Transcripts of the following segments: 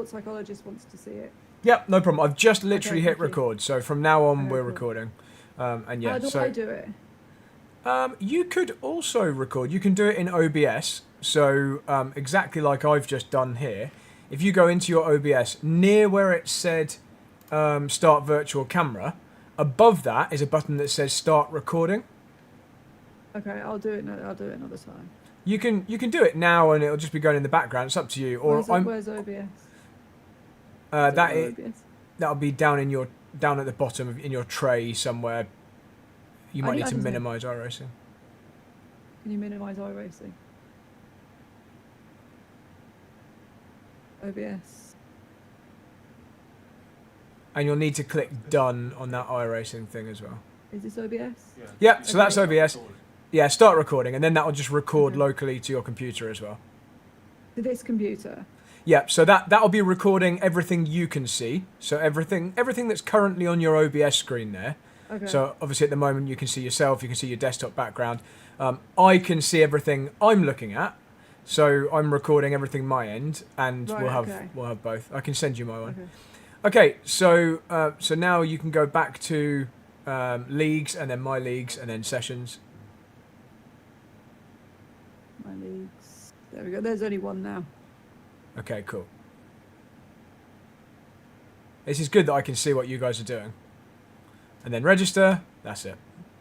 psychologist wants to see it. Yep, no problem. I've just literally hit thank you. record, so from now on Okay, we're cool. recording. And yeah, How do I do it? you could also record. You can do it in OBS. So exactly like I've just done here. If you go into your OBS, near where it said start virtual camera, above that is a button that says start recording. Okay, I'll do it another time. You can do it now, and it'll just be going in the background. It's up to you. Or where's OBS? That'll be down at the bottom in your tray somewhere. You might need to minimise iRacing. Can you minimise iRacing? OBS. And you'll need to click done on that iRacing thing as well. Is this OBS? Yeah, so that's OBS. Yeah, start recording, and then that'll just record locally to your computer as well. To this computer? Yeah, so that'll be recording everything you can see. So everything that's currently on your OBS screen there. Okay. So obviously at the moment you can see yourself, you can see your desktop background. I can see everything I'm looking at. So I'm recording everything my end, and we'll have both. I can send you my one. Okay, so now you can go back to leagues, and then my leagues, and then sessions. My leagues. There we go. There's only one now. Okay, cool. This is good that I can see what you guys are doing. And then register. That's it.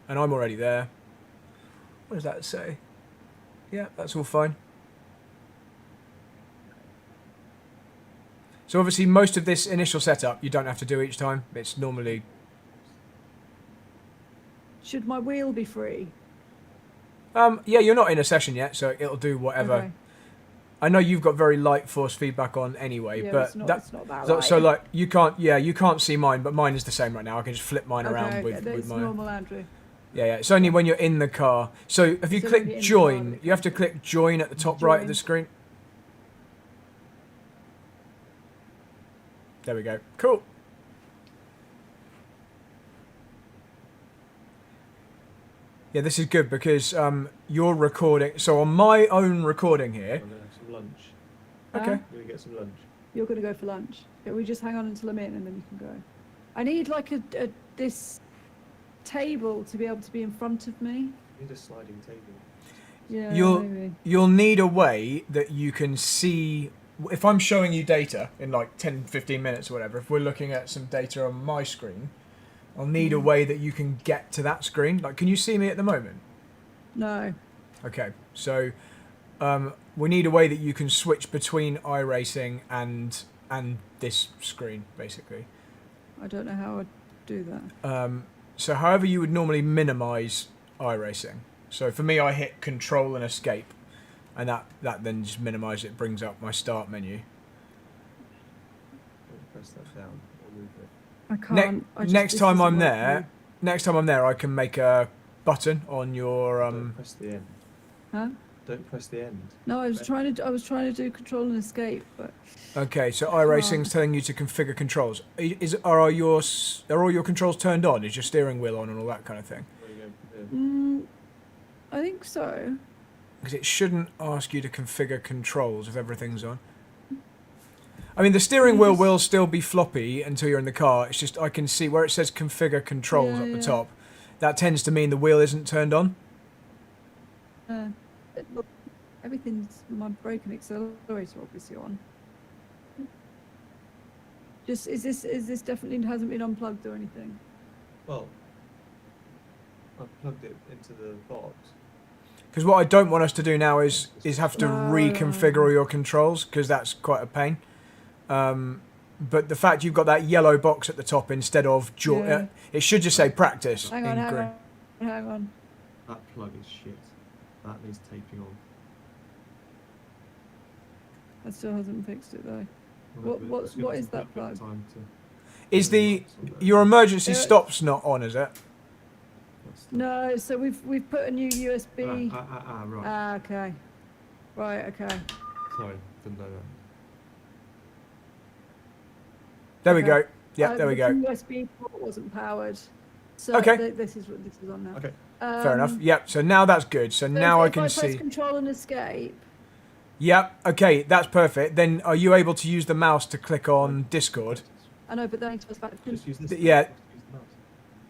And I'm already there. What does that say? Yeah, that's all fine. So obviously most of this initial setup you don't have to do each time. It's normally... Should my wheel be free? Yeah, you're not in a session yet, so it'll do whatever. Okay. I know you've got very light force feedback on anyway, but it's not that light. So like you can't see mine, but mine is the same right now. I can just flip mine around with mine. Normal, Andrew. Yeah. It's only when you're in the car. So if you click join, you have to click join at the top right of the screen. There we go. Cool. Yeah, this is good because you're recording. So on my own recording here. I'm going to have some lunch. Okay. I'm going to get some lunch. You're going to go for lunch. Yeah, we just hang on until I'm in, and then you can go. I need like this table to be able to be in front of me. You need a sliding table. Yeah, maybe. You'll need a way that you can see. If I'm showing you data in like 10, 15 minutes or whatever, if we're looking at some data on my screen, I'll need a way that you can get to that screen. Like, can you see me at the moment? No. Okay, so we need a way that you can switch between iRacing and this screen, basically. I don't know how I'd do that. So however you would normally minimise iRacing. So for me, I hit Control and Escape, and that then just minimises it, brings up my start menu. Press that down or move it. I can't. Next time I'm there, I can make a button on your. Don't press the end. Huh? Don't press the end. No, I was trying to do Control and Escape, but. Okay, so iRacing's telling you to configure controls. Are all your controls turned on? Is your steering wheel on and all that kind of thing? I think so. Because it shouldn't ask you to configure controls if everything's on. I mean, the steering wheel will still be floppy until you're in the car. It's just I can see where it says configure controls up the top. That tends to mean the wheel isn't turned on. Everything's my brake and accelerator obviously on. Just is this definitely hasn't been unplugged or anything? Well, I plugged it into the box. Because what I don't want us to do now is have to reconfigure all your controls, because that's quite a pain. But the fact you've got that yellow box at the top instead of it should just say practice. Hang on. That plug is shit. That needs taping on. That still hasn't fixed it though. What is that plug? Is your emergency stops not on, is it? No, so we've put a new USB. Right. Okay. Right, okay. Sorry, didn't know that. There we go. Yeah, there we go. The USB port wasn't powered. So this is on now. Okay. Fair enough. Yep. So now that's good. So now I can see. If I press Control and Escape. Yep. Okay, that's perfect. Then are you able to use the mouse to click on Discord? I know, but then it goes back. Just use this. Yeah. Just use the mouse.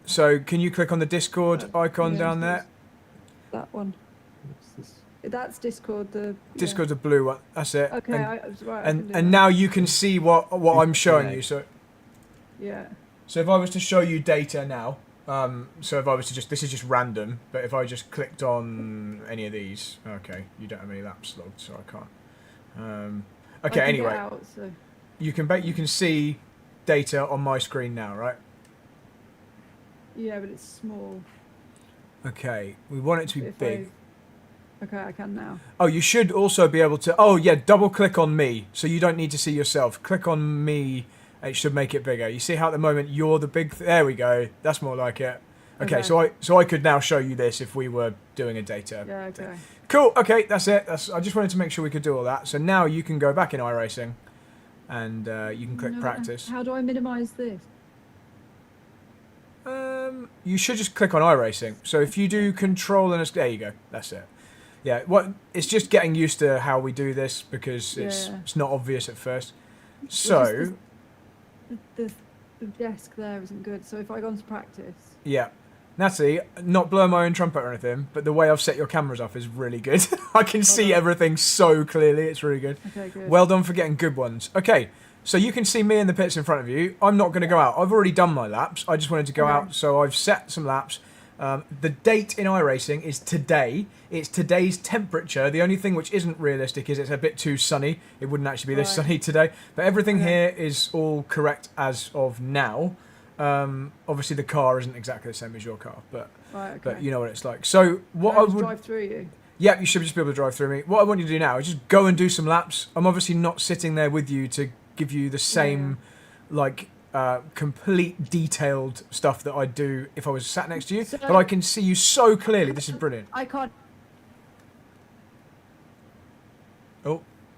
So can you click on the Discord icon Yeah. down there? That one. What's this? That's Discord. Discord's a blue one. That's it. Okay, And now you can see what I'm showing you. So yeah. So if I was to show you data now, so if I was to this is just random, but if I just clicked on any of these, okay, you don't have any laps logged, so I can't. Okay, anyway, out, so. you can see data on my screen now, right? Yeah, but it's small. Okay, we want it to be big. Okay, I can now. Oh, you should also be able to. Oh, yeah, double click on me, so you don't need to see yourself. Click on me. It should make it bigger. You see how at the moment you're the big... there we go. That's more like it. Okay, so I could now show you this if we were doing a data. Yeah, okay. Cool, okay, that's it. I just wanted to make sure we could do all that. So now you can go back in iRacing and you can click practice. How do I minimise this? You should just click on iRacing. So if you do control and... there you go. That's it. Yeah, it's just getting used to how we do this because it's not obvious at first. So... The desk there isn't good, so if I go on to practice... Yeah. Nathalie, not blowing my own trumpet or anything, but the way I've set your cameras up is really good. I can see everything so clearly, it's really good. Okay, good. Well done for getting good ones. Okay, so you can see me in the pits in front of you. I'm not going to go out. I've already done my laps. I just wanted to go out, so I've set some laps. The date in iRacing is today. It's today's temperature. The only thing which isn't realistic is it's a bit too sunny. It wouldn't actually be this sunny today. But everything here is all correct as of now. Obviously the car isn't exactly the same as your car, but you know what it's like. So what I would drive through you. Yeah, you should just be able to drive through me. What I want you to do now is just go and do some laps. I'm obviously not sitting there with you to give you the same complete detailed stuff that I'd do if I was sat next to you, but I can see you so clearly. This is brilliant. I can't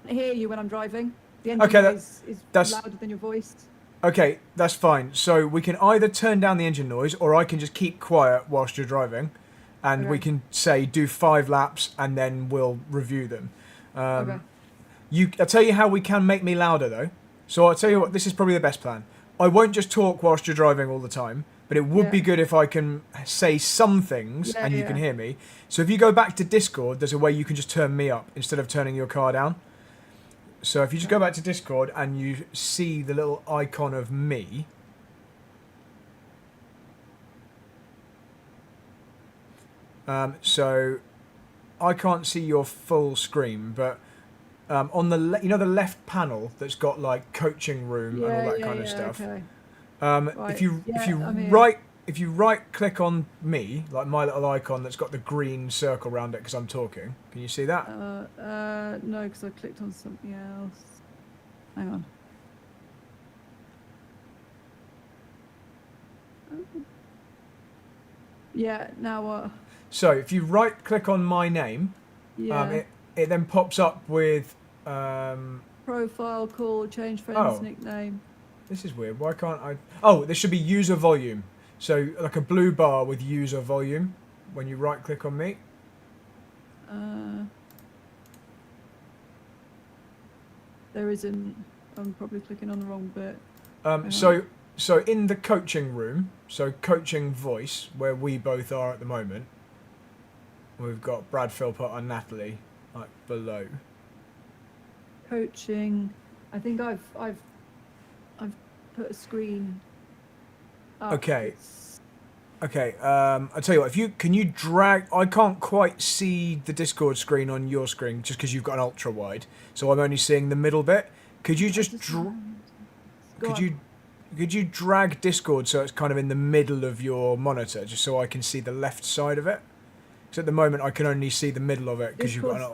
hear you when I'm driving. The engine noise is louder than your voice. Okay, that's fine. So we can either turn down the engine noise or I can just keep quiet whilst you're driving and we can say do 5 laps and then we'll review them. I'll tell you how we can make me louder though. So I'll tell you what, this is probably the best plan. I won't just talk whilst you're driving all the time, but it would be good if I can say some things and you can hear me. So if you go back to Discord, there's a way you can just turn me up instead of turning your car down. So if you just go back to Discord and you see the little icon of me. So I can't see your full screen, but on the the left panel that's got like coaching room and all that kind of stuff. Okay. If you right click on me, like my little icon that's got the green circle around it because I'm talking, can you see that? No, because I clicked on something else. Hang on. Yeah, now what? So if you right click on my name, it then pops up with profile, call, change friend's nickname. This is weird. Why can't I? Oh, there should be user volume. So like a blue bar with user volume when you right click on me. There isn't. I'm probably clicking on the wrong bit. So in the coaching room, so coaching voice, where we both are at the moment, we've got Brad, Philpott and Nathalie like below. Coaching. I think I've put a screen up. Okay. I'll tell you what. Can you drag? I can't quite see the Discord screen on your screen just because you've got an ultra wide, so I'm only seeing the middle bit. Could you just could you drag Discord so it's kind of in the middle of your monitor, just so I can see the left side of it? Because at the moment I can only see the middle of it because you've got an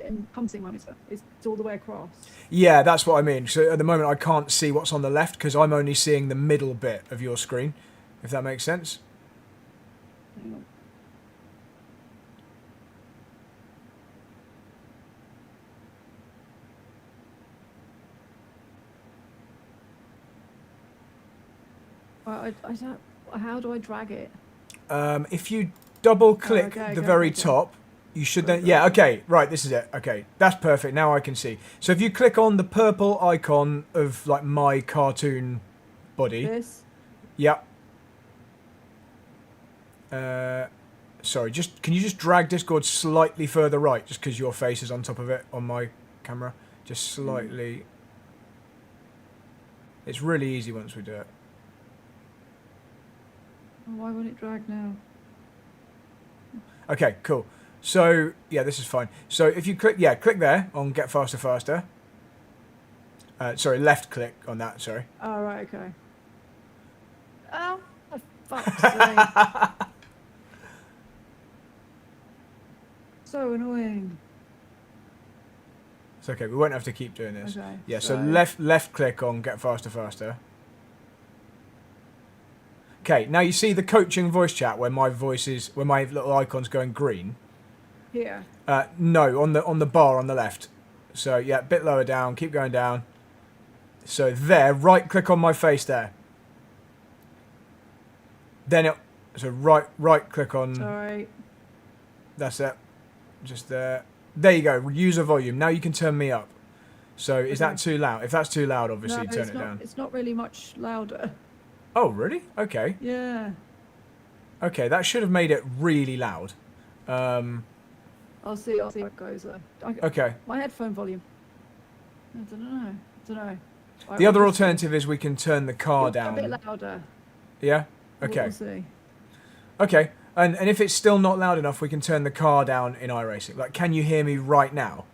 encompassing monitor. It's all the way across. Yeah, that's what I mean. So at the moment I can't see what's on the left because I'm only seeing the middle bit of your screen, if that makes sense. Hang on. I don't. How do I drag it? If you double click the very top, You should then, yeah, okay, right, this is it. Okay, that's perfect. Now I can see. So if you click on the purple icon of like my cartoon body. This? Yep. Sorry, can you just drag Discord slightly further right, just because your face is on top of it on my camera? Just slightly. It's really easy once we do it. Why won't it drag now? Okay, cool. So, yeah, this is fine. So if you click there on Get Faster Faster. Sorry, left click on that, sorry. Oh, right, okay. Oh, for fuck's sake. So annoying. It's okay, we won't have to keep doing this. Okay, yeah, so left click on Get Faster Faster. Okay, now you see the coaching voice chat where my little icon's going green. Here. No, on the bar on the left. So yeah, a bit lower down, keep going down. So there, right click on my face there. Then right click on. Sorry. That's it. Just there. There you go. User volume. Now you can turn me up. So is that too loud? If that's too loud, obviously turn it down. It's not really much louder. Oh really? Okay. Yeah. Okay, that should have made it really loud. I'll see how it goes though. Okay. My headphone volume. I don't know. The other alternative is we can turn the car down. A bit louder. Yeah? Okay. We'll see. Okay. And if it's still not loud enough, we can turn the car down in iRacing. Like, can you hear me right now?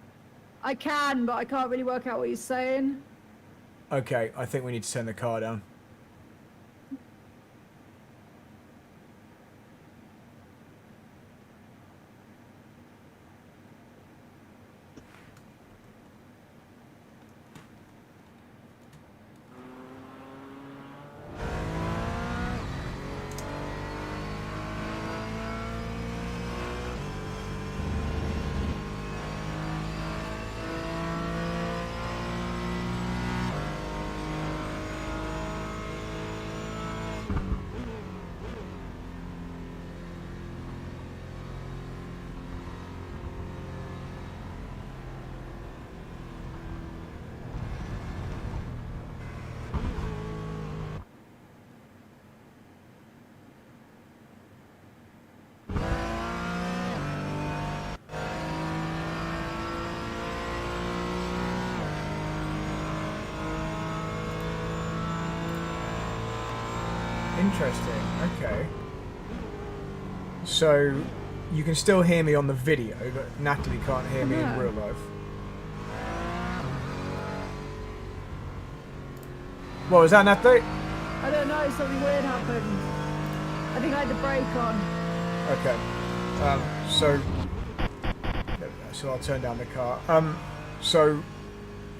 I can, but I can't really work out what he's saying. Okay, I think we need to turn the car down. Interesting. Okay. So you can still hear me on the video, but Natalie can't hear me in real life. What was that, Natalie? I don't know, something weird happened. I think I had the brake on. Okay. So I'll turn down the car. So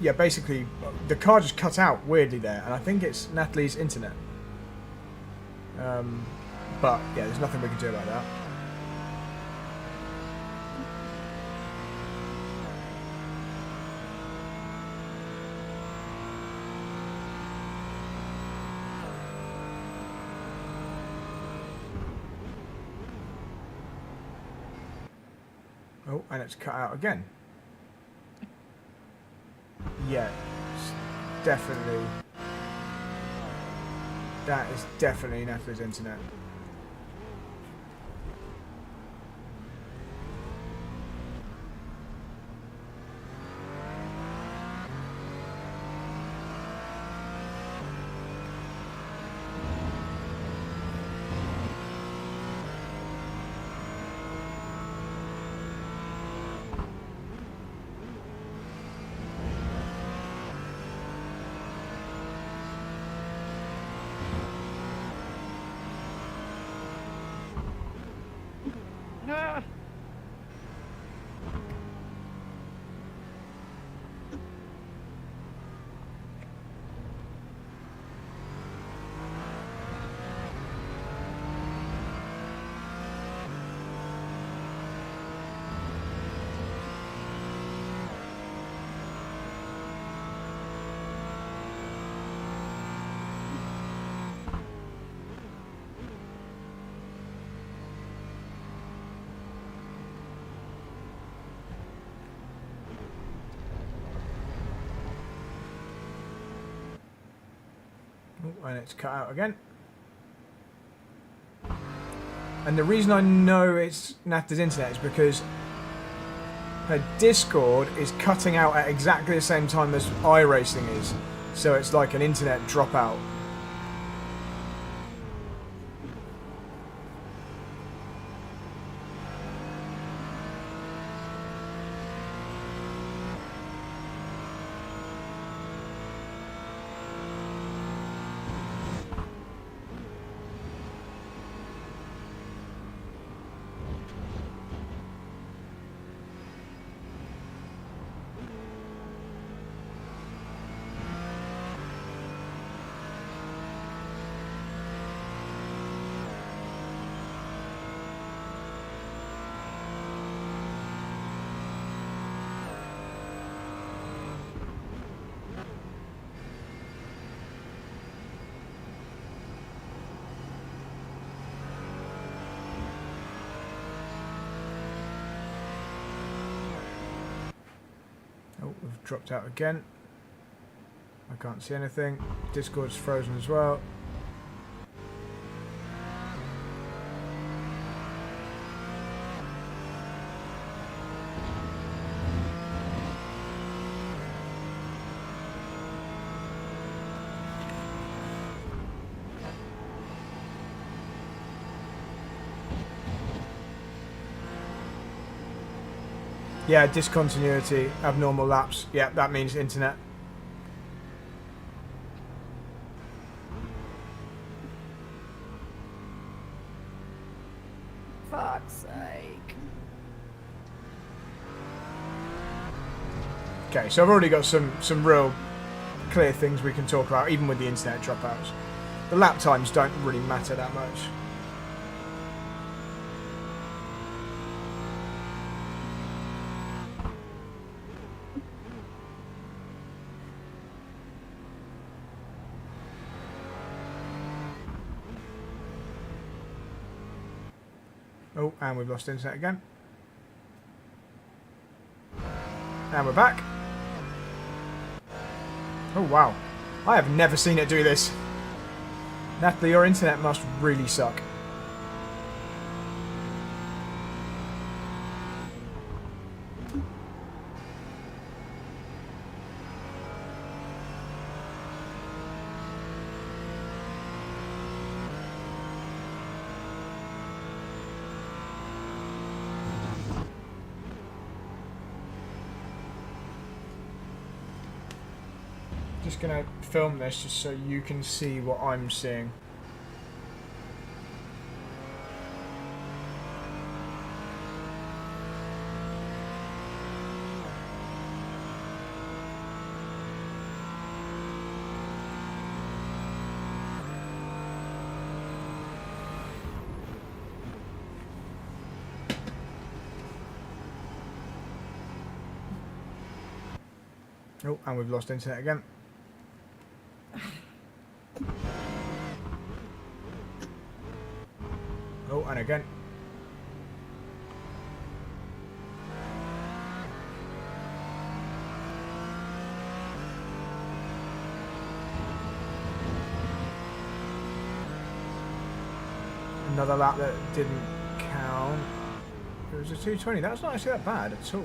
yeah, basically the car just cut out weirdly there, and I think it's Natalie's internet. But yeah, there's nothing we can do about that. Oh, and it's cut out again. Yeah, it's definitely. That is definitely Natalie's internet. Oh, and it's cut out again. And the reason I know it's Nathalie's internet is because her Discord is cutting out at exactly the same time as iRacing is. So it's like an internet dropout. Oh, we've dropped out again. I can't see anything. Discord's frozen as well. Yeah, discontinuity, abnormal lapse. Yeah, that means internet. Fuck's sake. Okay, so I've already got some real clear things we can talk about, even with the internet dropouts. The lap times don't really matter that much. Oh, and we've lost internet again. And we're back. Oh, wow. I have never seen it do this. Nathalie, your internet must really suck. Just gonna film this just so you can see what I'm seeing. Oh, and we've lost internet again. Oh, and again. Another lap that didn't count. It was a 220. That's not actually that bad at all.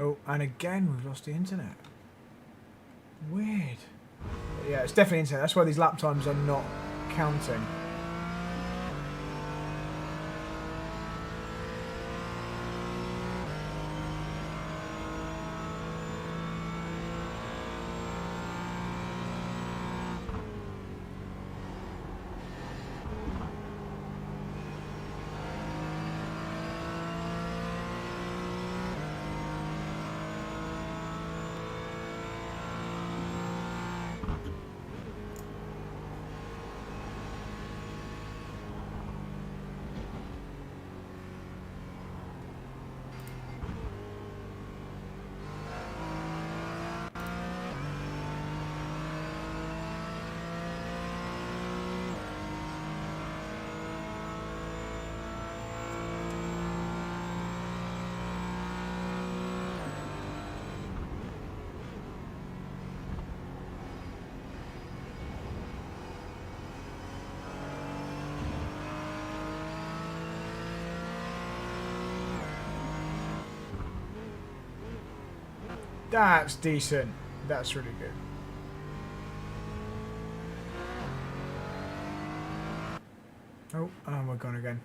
Oh, and again we've lost the internet. Weird. But yeah, it's definitely internet. That's why these lap times are not counting. That's decent. That's really good. Oh, we're gone again.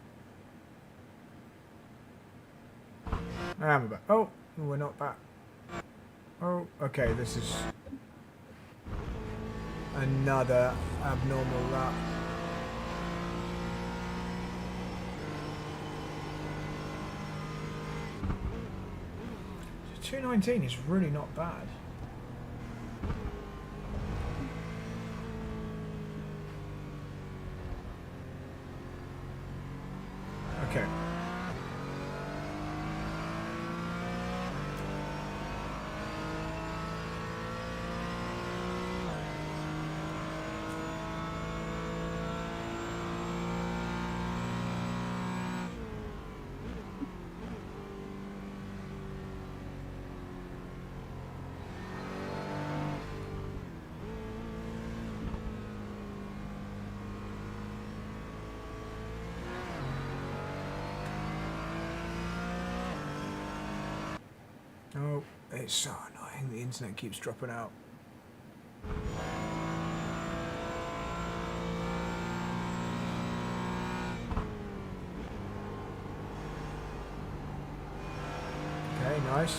And we're back. Oh, we're not back. Oh, okay, this is another abnormal lap. So 2:19 is really not bad. Okay. Oh, it's so annoying. The internet keeps dropping out. Okay, nice.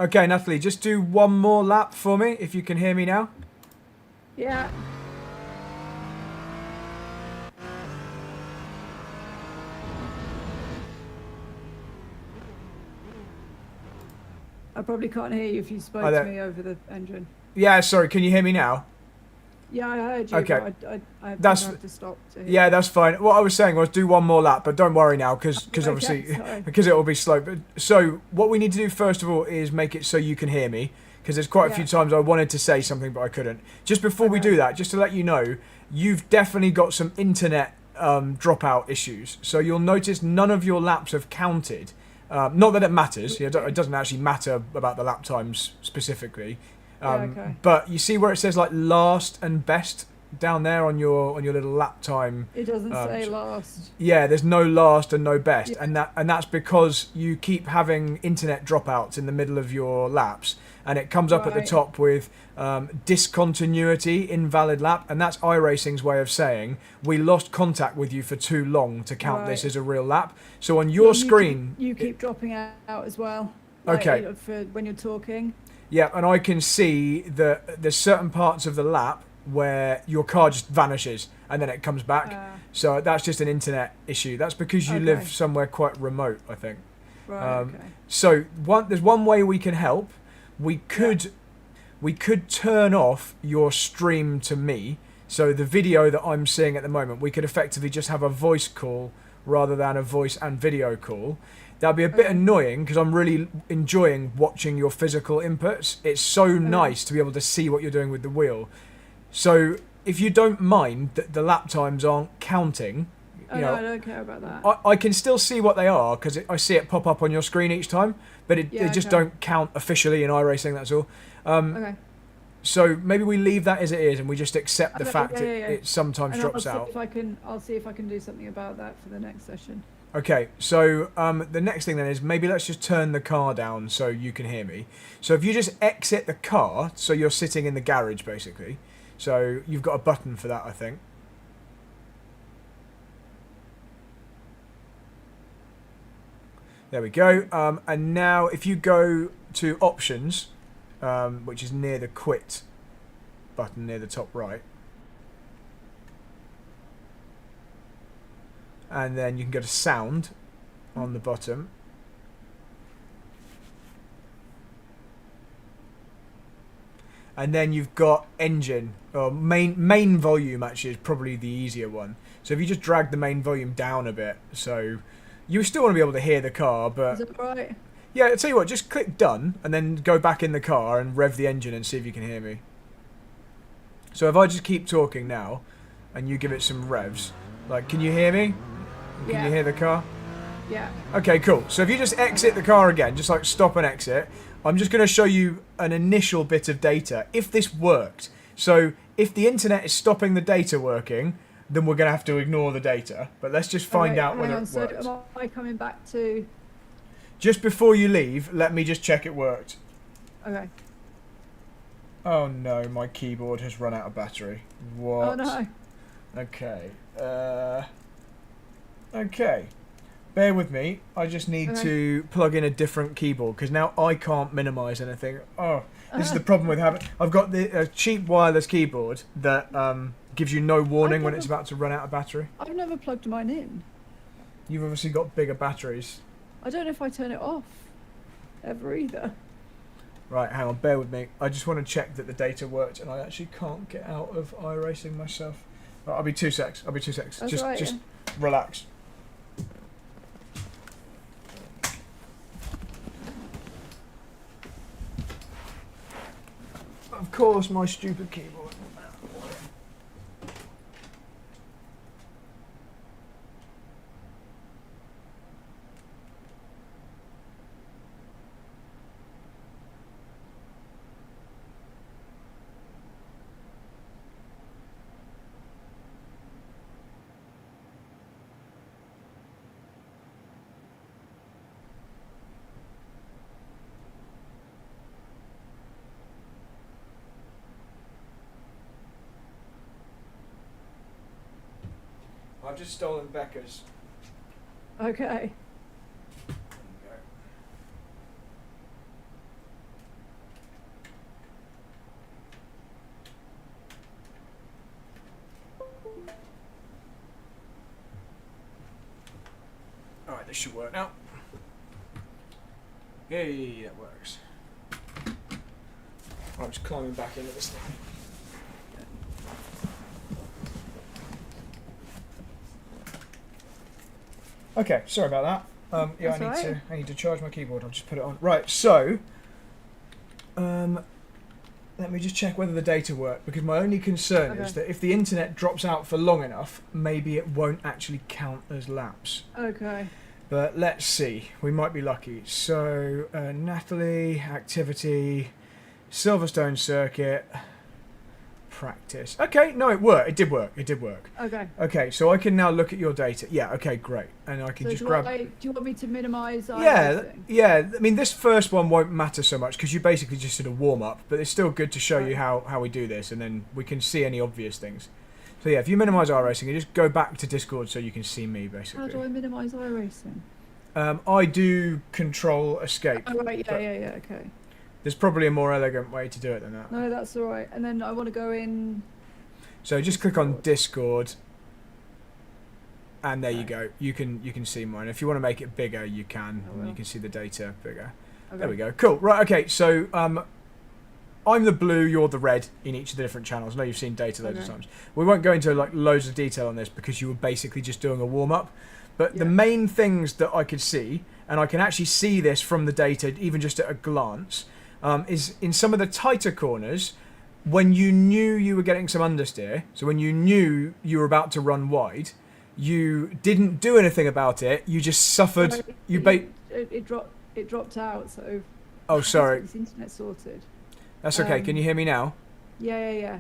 Okay, Nathalie, just do one more lap for me, if you can hear me now. Yeah. I probably can't hear you if you spoke to me over the engine. Yeah, sorry, can you hear me now? Yeah, I heard you, okay. but I have to stop to hear. Yeah, that's fine. What I was saying was do one more lap, but don't worry now, because okay, obviously, sorry. because it will be slow. But, so what we need to do first of all is make it so you can hear me, because there's quite a few times I wanted to say something, but I couldn't. Just before we do that, just to let you know, you've definitely got some internet dropout issues. So you'll notice none of your laps have counted. Not that it matters. It doesn't actually matter about the lap times specifically. But you see where it says like last and best down there on your little lap time. It doesn't say last. Yeah, there's no last and no best, and that's because you keep having internet dropouts in the middle of your laps, and it comes up at the top with discontinuity, invalid lap, and that's iRacing's way of saying we lost contact with you for too long to count this as a real lap. So on your screen, you keep dropping out as well. Okay. For when you're talking. Yeah, and I can see that there's certain parts of the lap where your car just vanishes and then it comes back. So that's just an internet issue. That's because you live somewhere quite remote, I think. Right. So there's one way we can help. We could turn off your stream to me. So the video that I'm seeing at the moment, we could effectively just have a voice call rather than a voice and video call. That'd be a bit annoying because I'm really enjoying watching your physical inputs. It's so nice to be able to see what you're doing with the wheel. So if you don't mind that the lap times aren't counting, no, I don't care about that. I can still see what they are because I see it pop up on your screen each time, but they just don't count officially in iRacing, that's all. Okay. So maybe we leave that as it is and we just accept the fact it sometimes drops out. I'll see if I can do something about that for the next session. Okay, so the next thing then is maybe let's just turn the car down so you can hear me. So if you just exit the car, so you're sitting in the garage basically. So you've got a button for that, I think. There we go. And now if you go to options, which is near the quit button near the top right. And then you can go to sound. on the bottom. And then you've got engine, or main volume actually is probably the easier one. So if you just drag the main volume down a bit, so you still want to be able to hear the car, but... Is that right? Yeah, I'll tell you what, just click done, and then go back in the car and rev the engine and see if you can hear me. So if I just keep talking now, and you give it some revs, like, can you hear me? Can you hear the car? Yeah. Okay, cool. So if you just exit the car again, just like stop and exit, I'm just going to show you an initial bit of data, if this worked. So if the internet is stopping the data working, then we're going to have to ignore the data. But let's just find out whether it worked. So am I coming back to... Just before you leave, let me just check it worked. Okay. Oh no, my keyboard has run out of battery. What? Oh no. Okay. Okay. Bear with me. I just need to plug in a different keyboard because now I can't minimise anything. Oh, this is the problem with having... I've got the cheap wireless keyboard that gives you no warning when it's about to run out of battery. I've never plugged mine in. You've obviously got bigger batteries. I don't know if I turn it off ever either. Right, hang on, bear with me. I just want to check that the data worked, and I actually can't get out of iRacing myself. Right, I'll be 2 secs. That's just right, just relax. Of course, my stupid keyboard. I've just stolen Becca's. Okay. There you go. Alright, this should work now. Yay, that works. I'm just climbing back into this thing. Okay, sorry about that. Yeah, I need to charge my keyboard. I'll just put it on. Right, so let me just check whether the data work, because my only concern is that if the internet drops out for long enough, maybe it won't actually count as laps. Okay. But let's see. We might be lucky. So Nathalie, activity, Silverstone circuit. Practice. Okay, no, it worked. It did work. Okay. Okay, so I can now look at your data. Yeah, okay, great. And I can just grab... do you want me to minimise everything? Yeah. I mean, this first one won't matter so much because you basically just did a warm-up, but it's still good to show you how we do this, and then we can see any obvious things. So yeah, if you minimise iRacing, you just go back to Discord so you can see me, basically. How do I minimise iRacing? I do Control Escape. Oh, right, yeah, okay. There's probably a more elegant way to do it than that. No, that's all right. And then I want to go in... So just click on Discord, and there you go. You can see mine. If you want to make it bigger, you can. You can see the data bigger. Okay. There we go. Cool. Right. Okay. So I'm the blue. You're the red in each of the different channels. I know you've seen data loads of times. We won't go into like loads of detail on this because you were basically just doing a warm up. But the main things that I could see, and I can actually see this from the data, even just at a glance. Is in some of the tighter corners, when you knew you were getting some understeer, so when you knew you were about to run wide, you didn't do anything about it. You just suffered. It dropped out. So. Oh, sorry. This internet sorted. That's okay. Can you hear me now? Yeah.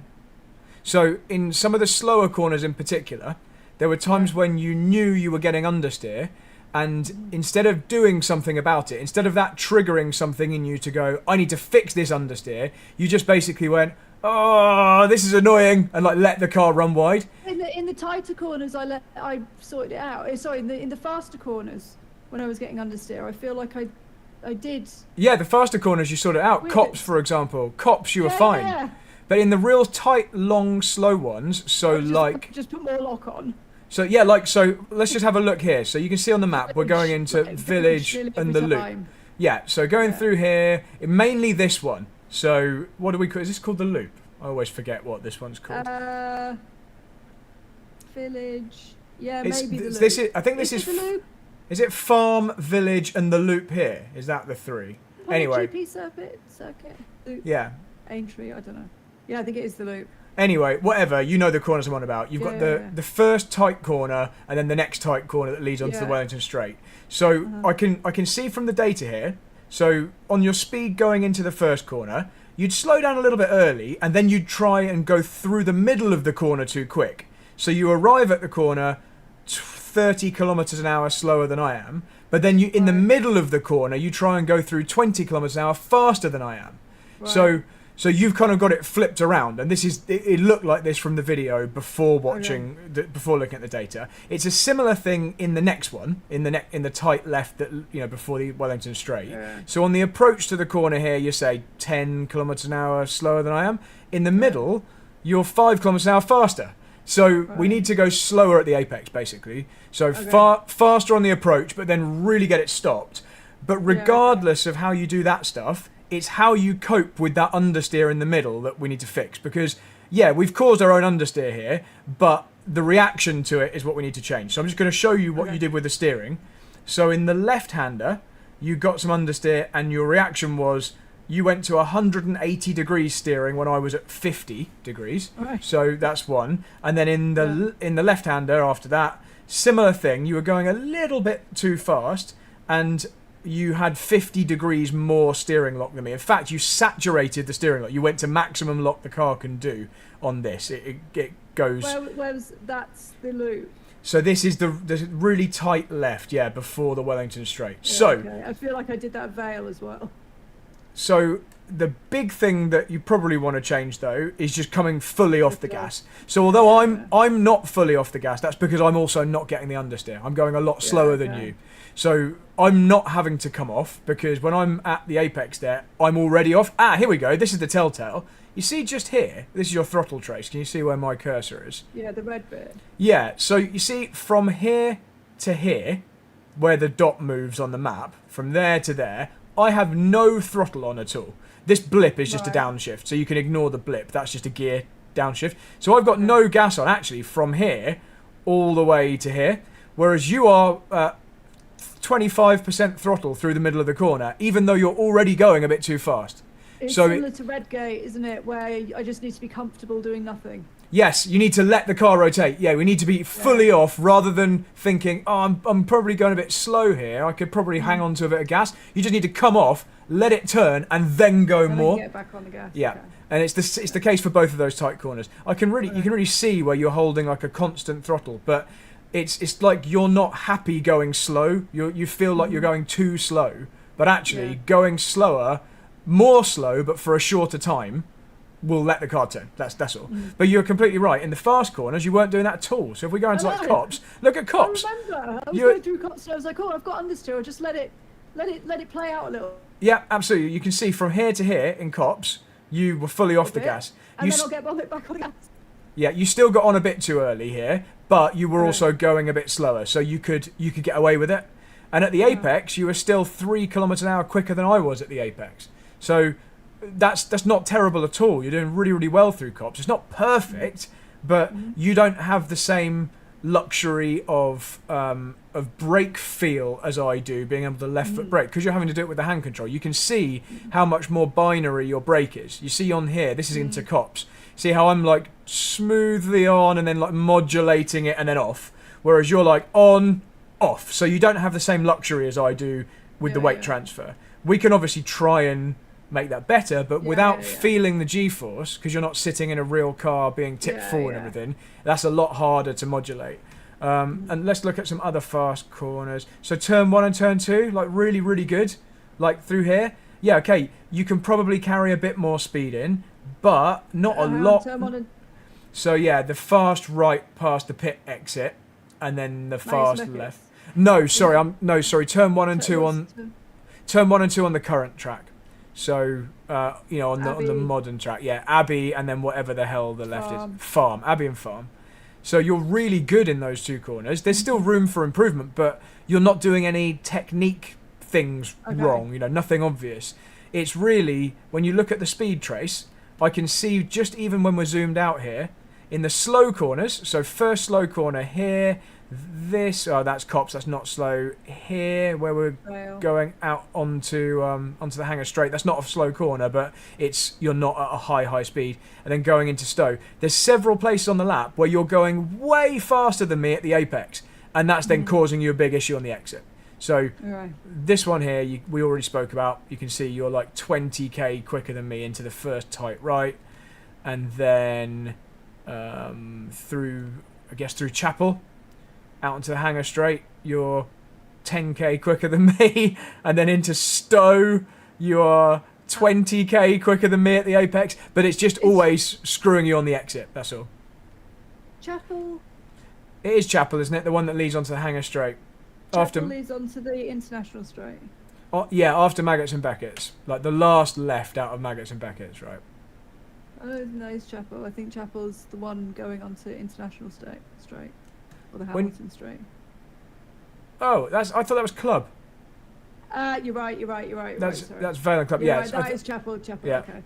So in some of the slower corners in particular, there were times when you knew you were getting understeer. And instead of doing something about it, instead of that triggering something in you to go, I need to fix this understeer, you just basically went, oh, this is annoying, and like let the car run wide. In the tighter corners, I sorted it out. Sorry, in the faster corners, when I was getting understeer, I feel like I did. Yeah, the faster corners you sorted out. Cops, for example, you were fine. Yeah. But in the real tight, long, slow ones, so just put more lock on. So yeah, so let's just have a look here. So you can see on the map we're going into village and the loop. Yeah, so going through here, mainly this one. So what do we call? Is this called the loop? I always forget what this one's called. Village. Yeah, maybe the loop. This is. I think this is. The loop? Is it farm, village, and the loop here? Is that the three? Anyway. GP circuit. Loop. Yeah. Aintree. I don't know. Yeah, I think it is the loop. Anyway, whatever, you know the corners I'm on about. You've got the first tight corner and then the next tight corner that leads onto the Wellington Straight. So I can see from the data here, so on your speed going into the first corner, you'd slow down a little bit early and then you'd try and go through the middle of the corner too quick. So you arrive at the corner 30 kilometers an hour slower than I am, but then you in the middle of the corner, you try and go through 20 kilometers an hour faster than I am. Right. So you've kind of got it flipped around, and this is it looked like this from the video before watching before looking at the data. It's a similar thing in the next one, in the tight left that before the Wellington Straight. Yeah. So on the approach to the corner here, you say 10 kilometers an hour slower than I am. In the middle, you're 5 kilometers an hour faster. So we need to go slower at the apex, basically. So faster on the approach, but then really get it stopped. But regardless of how you do that stuff, it's how you cope with that understeer in the middle that we need to fix. Because, we've caused our own understeer here, but the reaction to it is what we need to change. So I'm just going to show you what you did with the steering. So in the left-hander, you got some understeer, and your reaction was you went to 180 degrees steering when I was at 50 degrees. Right. So that's one. And then in the left-hander after that, similar thing. You were going a little bit too fast, and you had 50 degrees more steering lock than me. In fact, you saturated the steering lock. You went to maximum lock the car can do on this. It goes... Where's that's the loop? So this is the really tight left, before the Wellington Straight. I feel like I did that Vale as well. So the big thing that you probably want to change, though, is just coming fully off the gas. So although I'm not fully off the gas, that's because I'm also not getting the understeer. I'm going a lot slower than you. So I'm not having to come off, because when I'm at the apex there, I'm already off. Here we go. This is the telltale. You see just here, this is your throttle trace. Can you see where my cursor is? Yeah, the red bit. Yeah, so you see from here to here, where the dot moves on the map, from there to there, I have no throttle on at all. This blip is just a downshift, so you can ignore the blip. That's just a gear downshift. So I've got no gas on, actually, from here all the way to here, whereas you are 25% throttle through the middle of the corner, even though you're already going a bit too fast. It's similar to Redgate, isn't it, where I just need to be comfortable doing nothing. Yes, you need to let the car rotate. Yeah, we need to be fully off, rather than thinking, I'm probably going a bit slow here. I could probably hang on to a bit of gas. You just need to come off, let it turn, and then go more. Then get back on the gas. Yeah, okay. And it's the case for both of those tight corners. You can really see where you're holding like a constant throttle, but it's like you're not happy going slow. You feel like you're going too slow, but actually going slower, more slow, but for a shorter time, will let the car turn. That's all. But you're completely right. In the fast corners, you weren't doing that at all. So if we go into like Cops, look at Cops. I remember. I was going through Cops, and I was like, I've got understeer. I'll just let it play out a little. Yeah, absolutely. You can see from here to here in Cops, you were fully off the gas. And then I'll get back on the gas. Yeah, you still got on a bit too early here, but you were also going a bit slower, so you could get away with it. And at the apex, you were still 3 kilometers an hour quicker than I was at the apex. So that's not terrible at all. You're doing really, really well through Cops. It's not perfect, but you don't have the same luxury of brake feel as I do, being able to left foot brake, because you're having to do it with the hand control. You can see how much more binary your brake is. You see on here, this is into Cops. See how I'm like smoothly on and then like modulating it and then off, whereas you're like on, off. So you don't have the same luxury as I do with the weight transfer. We can obviously try and make that better, but without feeling the G-force, because you're not sitting in a real car being tipped forward and everything, that's a lot harder to modulate. And let's look at some other fast corners. So turn 1 and turn 2, like really, really good. Like through here. Yeah, okay, you can probably carry a bit more speed in, but not a lot. So yeah, the fast right past the pit exit, and then the fast left. No, sorry, turn 1 and 2 on... Turn 1 and 2 on the current track. So, on the modern track. Yeah, Abbey and then whatever the hell the left is. Farm. Abbey and Farm. So you're really good in those 2 corners. There's still room for improvement, but you're not doing any technique things wrong, nothing obvious. It's really, when you look at the speed trace, I can see just even when we're zoomed out here, in the slow corners, so first slow corner here, that's Cops, that's not slow. Here, where we're going out onto the hangar straight, that's not a slow corner, but you're not at a high speed. And then going into Stowe, there's several places on the lap where you're going way faster than me at the apex, and that's then causing you a big issue on the exit. So this one here, we already spoke about. You can see you're like 20k quicker than me into the first tight right, and then through Chapel, out into the hangar straight, you're 10k quicker than me, and then into Stowe, you're 20k quicker than me at the apex, but it's always screwing you on the exit, that's all. Chapel? It is Chapel, isn't it? The one that leads onto the hangar straight. Chapel leads onto the international straight. Yeah, after Maggots and Beckett's. Like the last left out of Maggots and Beckett's, right? Oh, no, it's Chapel. I think Chapel's the one going onto international straight. Or the Hamilton straight. Oh, I thought that was Club. You're right. That's Vale and Club. Yeah, right, that is Chapel. Yeah. Okay.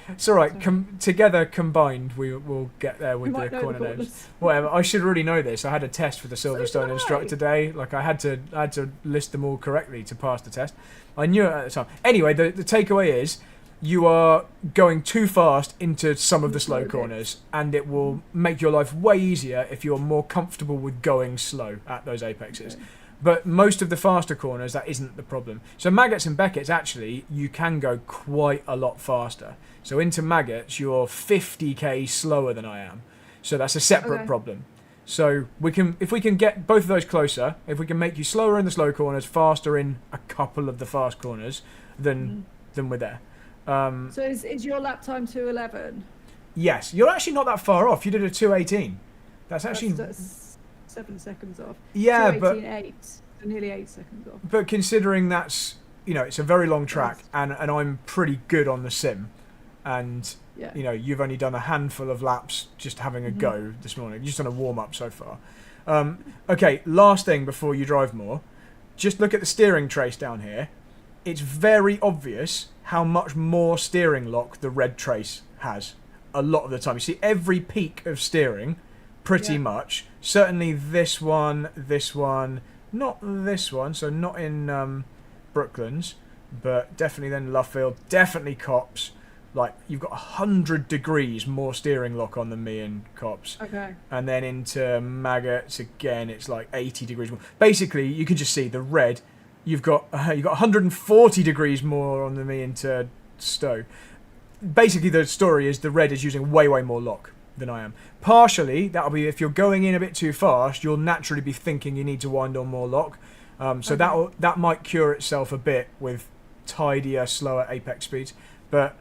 It's all right. Together combined, we'll get there with the corner names. Whatever. I should really know this. I had a test for the Silverstone instructor today. Like I had to list them all correctly to pass the test. I knew it at the time. Anyway, the takeaway is you are going too fast into some of the slow corners, and it will make your life way easier if you're more comfortable with going slow at those apexes. Okay. But most of the faster corners, that isn't the problem. So Maggots and Beckett's, actually, you can go quite a lot faster. So into Maggots, you're 50k slower than I am. So that's a separate problem. So if we can get both of those closer, if we can make you slower in the slow corners, faster in a couple of the fast corners, then we're there. So is your lap time 2:11? Yes, you're actually not that far off. You did a 2:18. That's actually 7 seconds off. Yeah, 2:18.8, so nearly 8 seconds off. But considering that's it's a very long track, and I'm pretty good on the sim, and you've only done a handful of laps just having a go this morning. You've just done a warm up so far. Okay, last thing before you drive more, just look at the steering trace down here. It's very obvious how much more steering lock the red trace has a lot of the time. You see every peak of steering pretty much. Certainly this one, not this one, so not in Brooklands, but definitely then Luffield, definitely Cops. Like you've got 100 degrees more steering lock on than me in Cops. Okay. And then into Maggots again, it's like 80 degrees more. Basically, you can just see the red. You've got 140 degrees more on than me into Stowe. Basically, the story is the red is using way more lock than I am. Partially, that'll be if you're going in a bit too fast, you'll naturally be thinking you need to wind on more lock. So that might cure itself a bit with tidier, slower apex speeds. But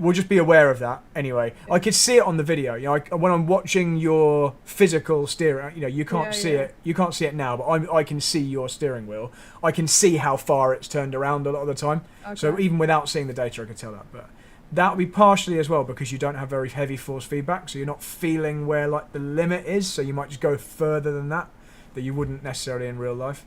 we'll just be aware of that anyway. I could see it on the video. When I'm watching your physical steering, you can't see it. You can't see it now, but I can see your steering wheel. I can see how far it's turned around a lot of the time. Okay. So even without seeing the data, I could tell that. But that'll be partially as well because you don't have very heavy force feedback, so you're not feeling where like the limit is. So you might just go further than that you wouldn't necessarily in real life.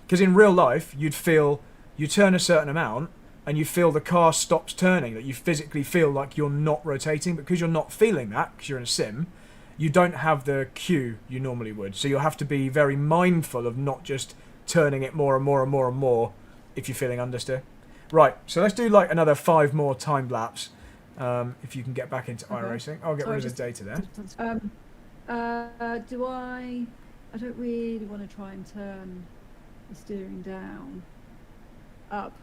Because in real life, you'd feel you turn a certain amount. And you feel the car stops turning, that you physically feel like you're not rotating. Because you're not feeling that, because you're in a sim, you don't have the cue you normally would. So you'll have to be very mindful of not just turning it more and more if you're feeling understeer. Right, so let's do like another 5 more timed laps. If you can get back into iRacing. I'll get rid of the data there. I don't really want to try and turn the steering down. Up.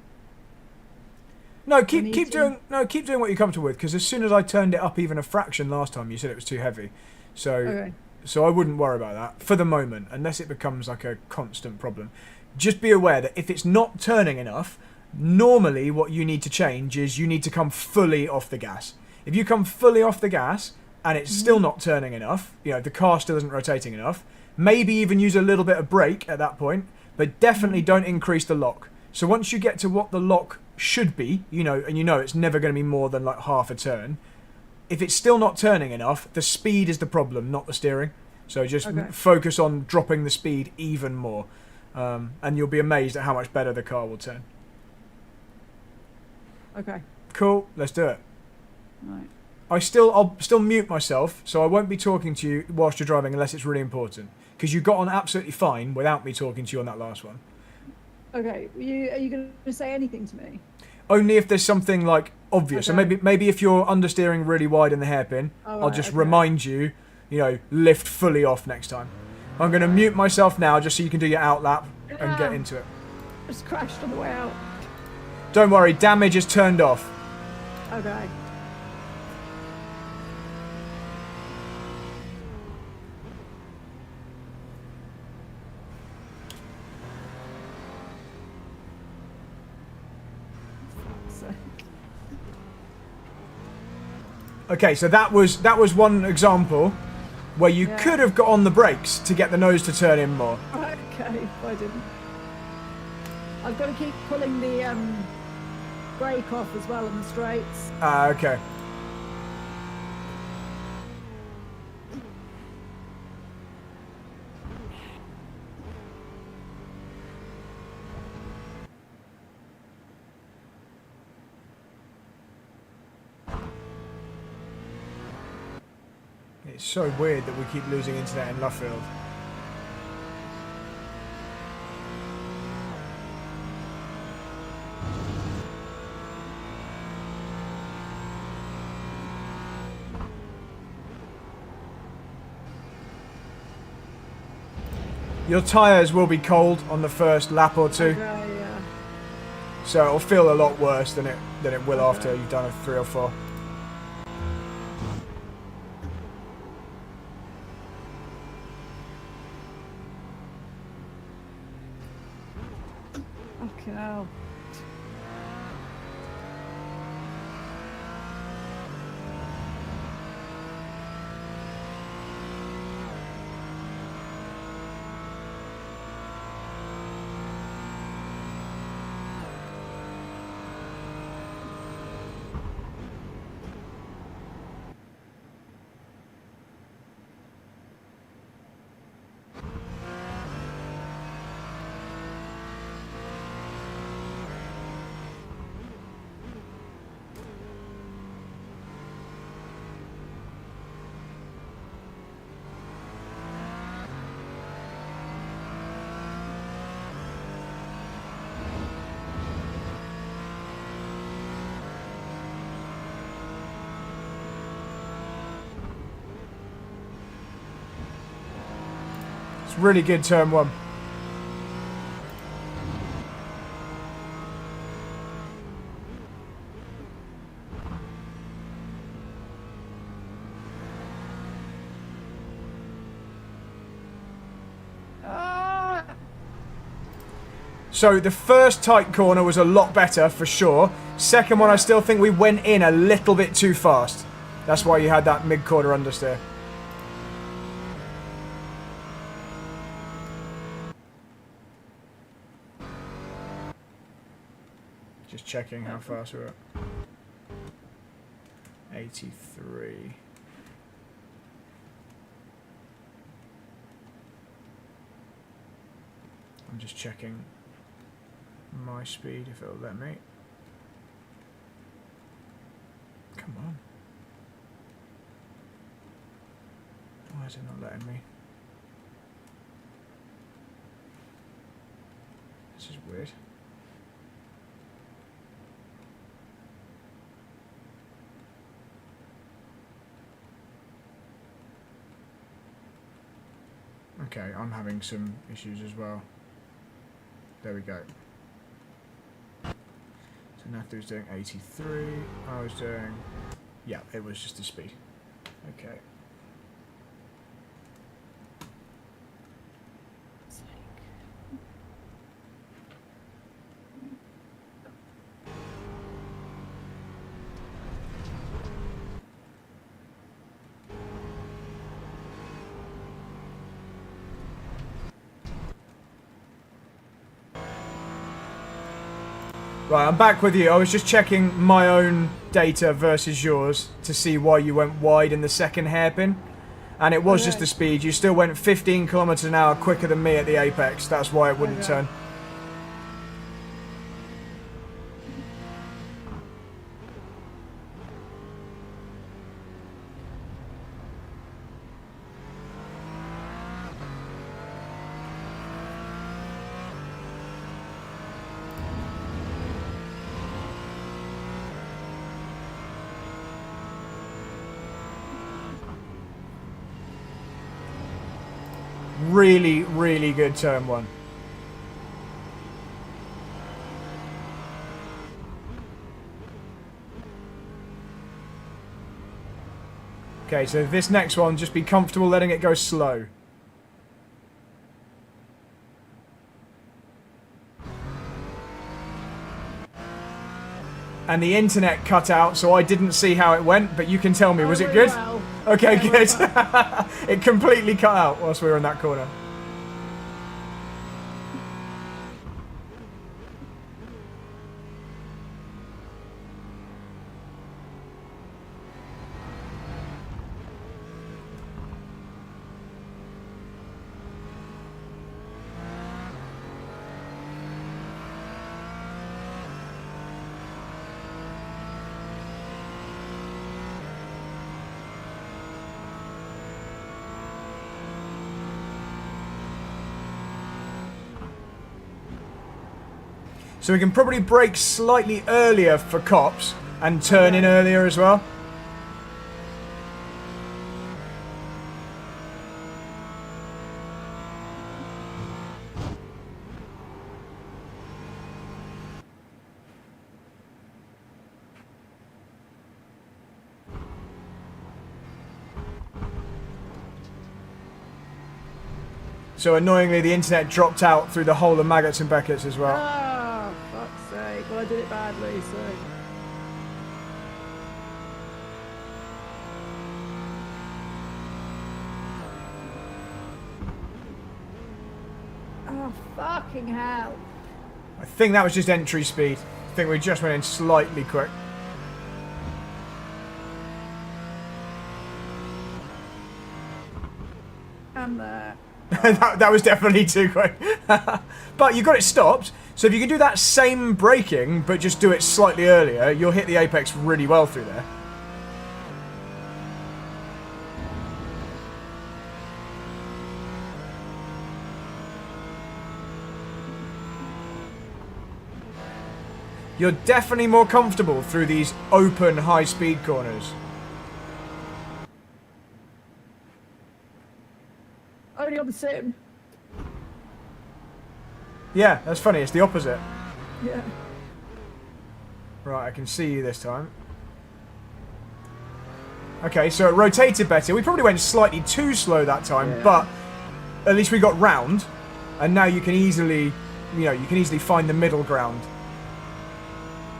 No, keep doing what you're comfortable with. Because as soon as I turned it up even a fraction last time, you said it was too heavy. So I wouldn't worry about that for the moment, unless it becomes like a constant problem. Just be aware that if it's not turning enough, normally what you need to change is you need to come fully off the gas. If you come fully off the gas and it's still not turning enough, the car still isn't rotating enough, maybe even use a little bit of brake at that point, but definitely don't increase the lock. So once you get to what the lock should be, and it's never going to be more than like 1/2 a turn. If it's still not turning enough, the speed is the problem, not the steering. So just focus on dropping the speed even more. And you'll be amazed at how much better the car will turn. Okay. Cool, let's do it. Right. I'll still mute myself, so I won't be talking to you whilst you're driving unless it's really important. Because you got on absolutely fine without me talking to you on that last one. Okay, are you going to say anything to me? Only if there's something like obvious. Okay. So maybe if you're understeering really wide in the hairpin, I'll just remind you, lift fully off next time. I'm going to mute myself now just so you can do your outlap and get into it. Just crashed on the way out. Don't worry, damage is turned off. Okay. Okay, so that was one example where you could have got on the brakes to get the nose to turn in more. Okay, I didn't. I've got to keep pulling the brake off as well on the straights. Okay. It's so weird that we keep losing internet in Luffield. Your tyres will be cold on the first lap or two. Okay, yeah. So it'll feel a lot worse than it will after you've done a 3 or 4. Fucking hell. Really good turn 1. So the first tight corner was a lot better for sure. Second one, I still think we went in a little bit too fast. That's why you had that mid-corner understeer. Just checking how fast we're at. 83. I'm just checking my speed if it'll let me. Come on. Why is it not letting me? This is weird. Okay, I'm having some issues as well. There we go. So Nathalie was doing 83. I was doing... Yeah, it was just the speed. Okay. Right, I'm back with you. I was just checking my own data versus yours to see why you went wide in the second hairpin. and it was just the speed. You still went 15 kilometers an hour quicker than me at the apex. That's why it wouldn't turn. Really, really good turn one. Okay, so this next one, just be comfortable letting it go slow. And the internet cut out, so I didn't see how it went, but you can tell me, was it good? Well. Okay, Yeah, good. well. It completely cut out whilst we were in that corner. So we can probably brake slightly earlier for cops and turn in earlier as well. So annoyingly, the internet dropped out through the whole of Maggots and Beckett's as well. Oh, fuck's sake. Well, I did it badly, so... Oh, fucking hell. I think that was just entry speed. I think we just went in slightly quick. I'm there. that was definitely too quick. But you got it stopped, so if you can do that same braking, but just do it slightly earlier, you'll hit the apex really well through there. You're definitely more comfortable through these open high-speed corners. Only on the sim. Yeah, that's funny. It's the opposite. Yeah. Right, I can see you this time. Okay, so it rotated better. We probably went slightly too slow that time, but at least we got round. And now you can easily, you can easily find the middle ground.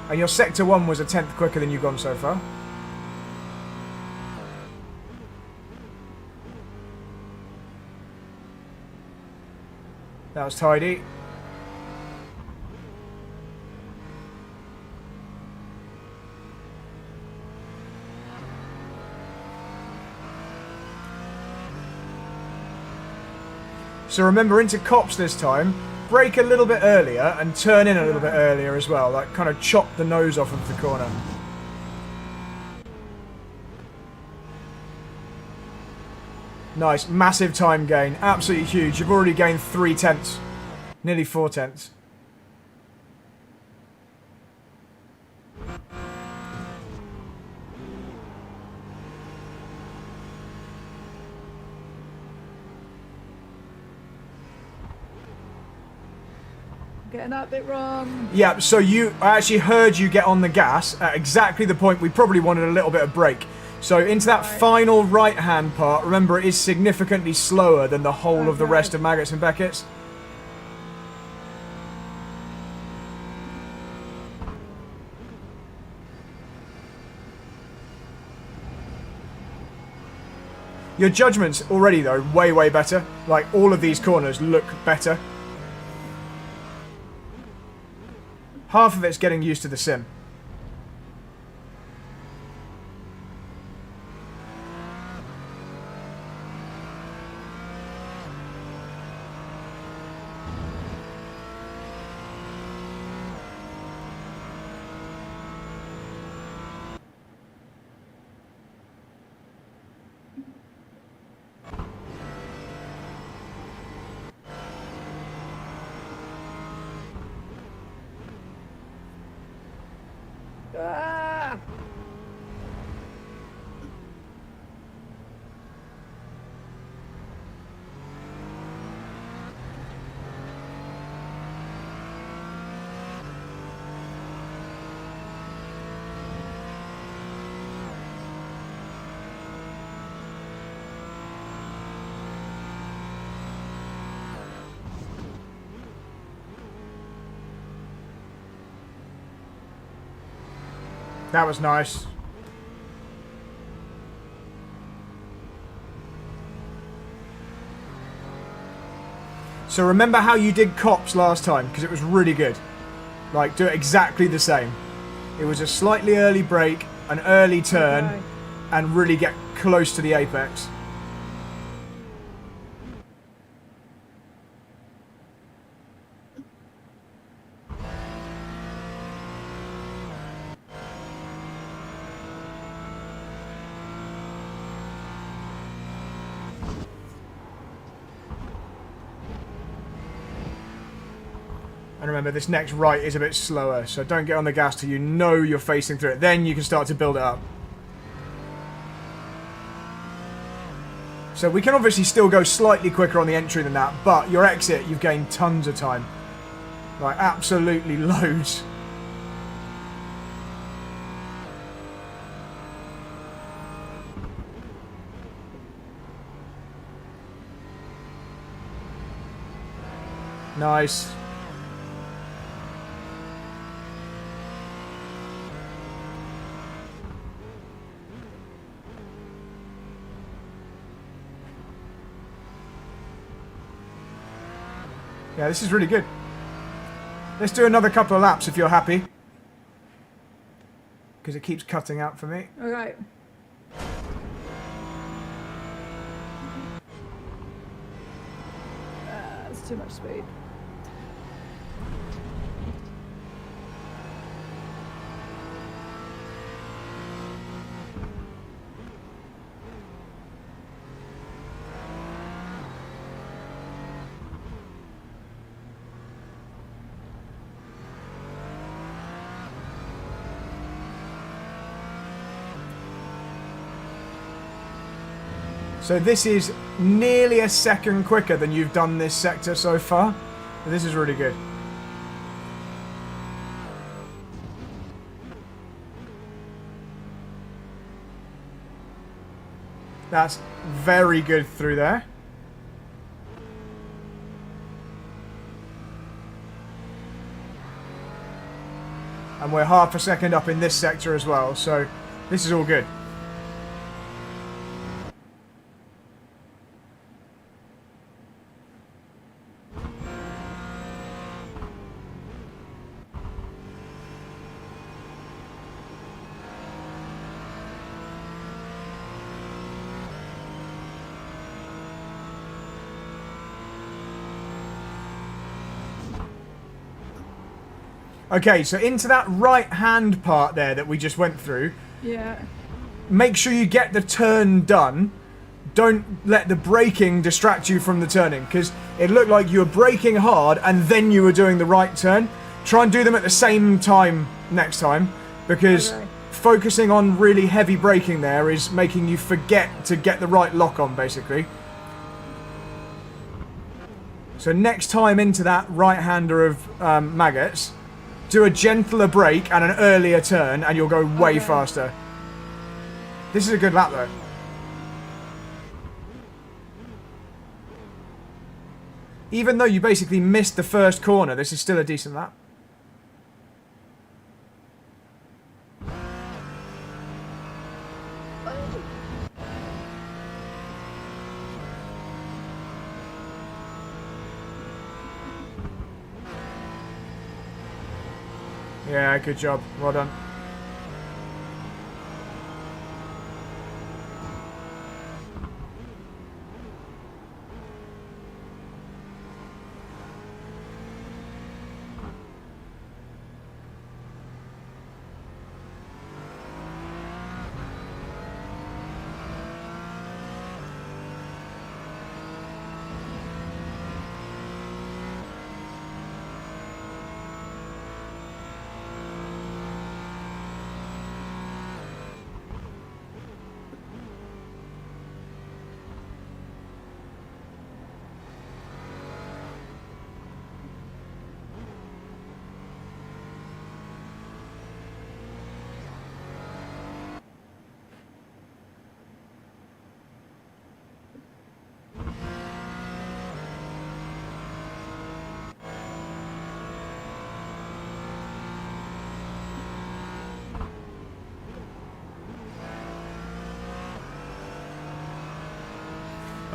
And your sector 1 was a 10th quicker than you've gone so far. That was tidy. So remember, into cops this time, brake a little bit earlier and turn in a little bit earlier as well. Like, kind of chop the nose off of the corner. Nice, massive time gain, absolutely huge. You've already gained 3 tenths, nearly 4 tenths. Getting that bit wrong. Yeah, so I actually heard you get on the gas at exactly the point we probably wanted a little bit of brake. So into that final right-hand part, remember it is significantly slower than the whole of the rest of Maggots and Beckett's. Your judgment's already, though, way, way better. Like, all of these corners look better. Half of it's getting used to the sim. Ah! That was nice. So remember how you did cops last time, because it was really good. Like, do it exactly the same. It was a slightly early brake, an early turn, Okay. and really get close to the apex. And remember, this next right is a bit slower, so don't get on the gas till you know you're facing through it. Then you can start to build it up. So we can obviously still go slightly quicker on the entry than that, but your exit, you've gained tons of time. Like, absolutely loads. Nice. Yeah, this is really good. Let's do another couple of laps if you're happy. Because it keeps cutting out for me. Okay. That's too much speed. So this is nearly a second quicker than you've done this sector so far. This is really good. That's very good through there. And we're half a second up in this sector as well, so this is all good. Okay, so into that right-hand part there that we just went through. Yeah. Make sure you get the turn done. Don't let the braking distract you from the turning, because it looked like you were braking hard and then you were doing the right turn. Try and do them at the same time next time, because focusing on really heavy braking there is making you forget to get the right lock on, basically. So next time into that right-hander of maggots, do a gentler brake and an earlier turn, and you'll go way faster. This is a good lap, though. Even though you basically missed the first corner, this is still a decent lap. Yeah, good job. Well done.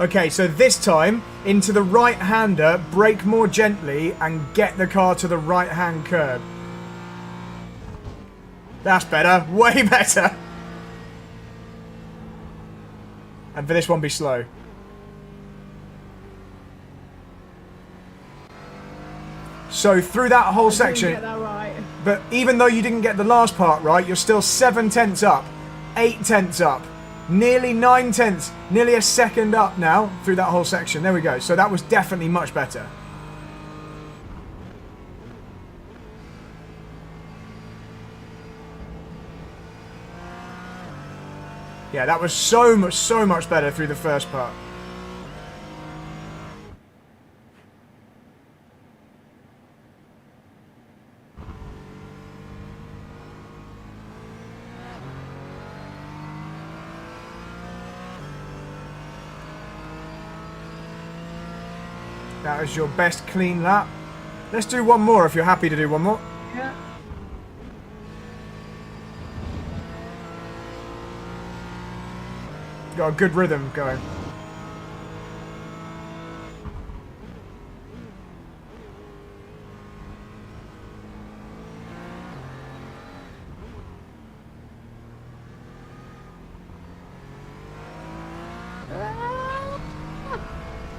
Okay, so this time, into the right-hander, brake more gently and get the car to the right-hand curb. That's better. Way better. And for this one, be slow. So through that whole section, get that right. but even though you didn't get the last part right, you're still 7 tenths up, 8 tenths up, nearly 9 tenths, nearly a second up now through that whole section. There we go. So that was definitely much better. Yeah, that was so much better through the first part. That was your best clean lap. Let's do one more if you're happy to do one more. Yeah. Got a good rhythm going.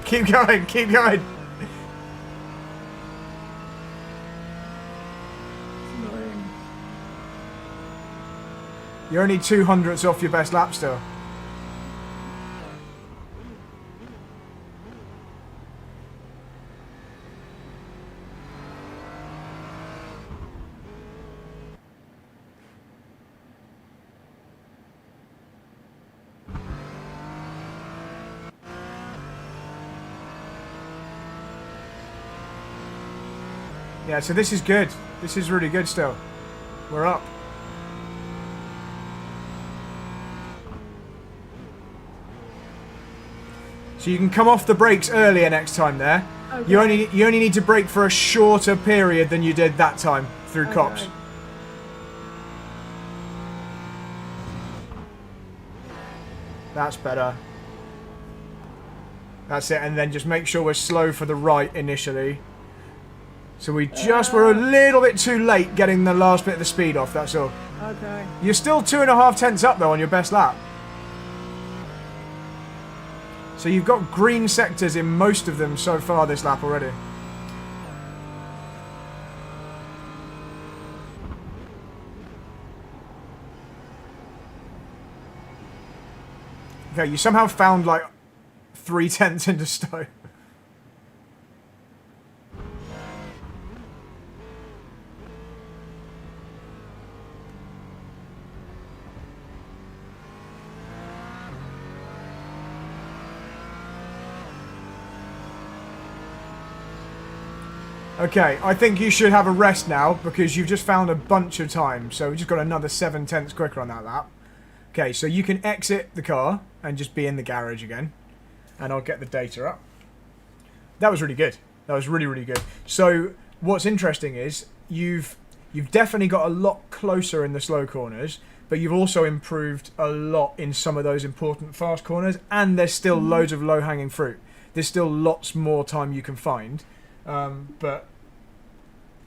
Keep going, keep going. Annoying. You're only 200ths off your best lap still. Yeah, so this is good. This is really good still. We're up. So you can come off the brakes earlier next time there. Okay. You only need to brake for a shorter period than you did that time through cops. That's better. That's it, and then just make sure we're slow for the right initially. So we just were a little bit too late getting the last bit of the speed off, that's all. Okay. You're still 2.5 tenths up though on your best lap. So you've got green sectors in most of them so far this lap already. Okay, you somehow found like 3 tenths into Stowe. Okay, I think you should have a rest now because you've just found a bunch of time. So we just got another 7 tenths quicker on that lap. Okay, so you can exit the car and just be in the garage again. And I'll get the data up. That was really good. That was really, really good. So what's interesting is you've definitely got a lot closer in the slow corners, but you've also improved a lot in some of those important fast corners, and there's still loads of low-hanging fruit. There's still lots more time you can find. But